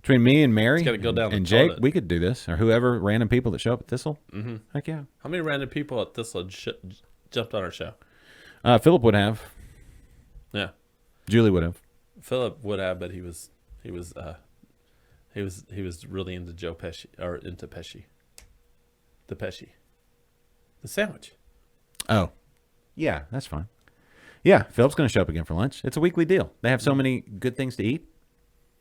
Between me and Mary gotta go down and the Jake, toilet. we could do this. Or whoever, random people that show up at Thistle. Mm-hmm. Heck yeah. How many random people at Thistle jumped on our show? Philip would have. Yeah. Julie would have. Philip would have, but he was really into Joe Pesci, or into Pesci. The Pesci. The sandwich. Oh. Yeah, that's fine. Yeah, Philip's going to show up again for lunch. It's a weekly deal. They have so many good things to eat.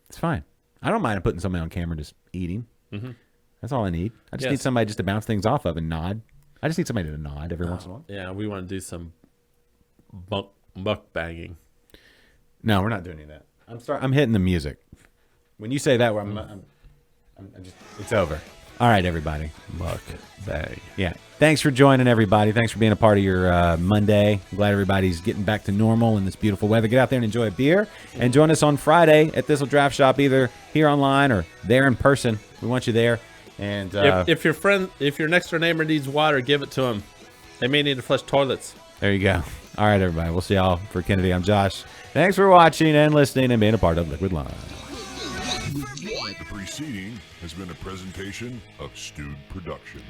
It's fine. I don't mind putting somebody on camera just eating. Mm-hmm. That's all I need. I just need somebody just to bounce things off of and nod. I just need somebody to nod every once in a while. Yeah, we want to do some mukbanging. No, we're not doing any of that. I'm hitting the music. When you say that, I'm just, it's over. All right, everybody. Mukbang. Yeah. Thanks for joining, everybody. Thanks for being a part of your Monday. Glad everybody's getting back to normal in this beautiful weather. Get out there and enjoy a beer. And join us on Friday at Thistle Draft Shop, either here online or there in person. We want you there. And If your next door neighbor needs water, give it to them. They may need to flush toilets. there you go. All right, everybody. We'll see y'all for Kennedy. I'm Josh. Thanks for watching and listening and being a part of Liquid Live. The preceding has been a presentation of Stewed Productions.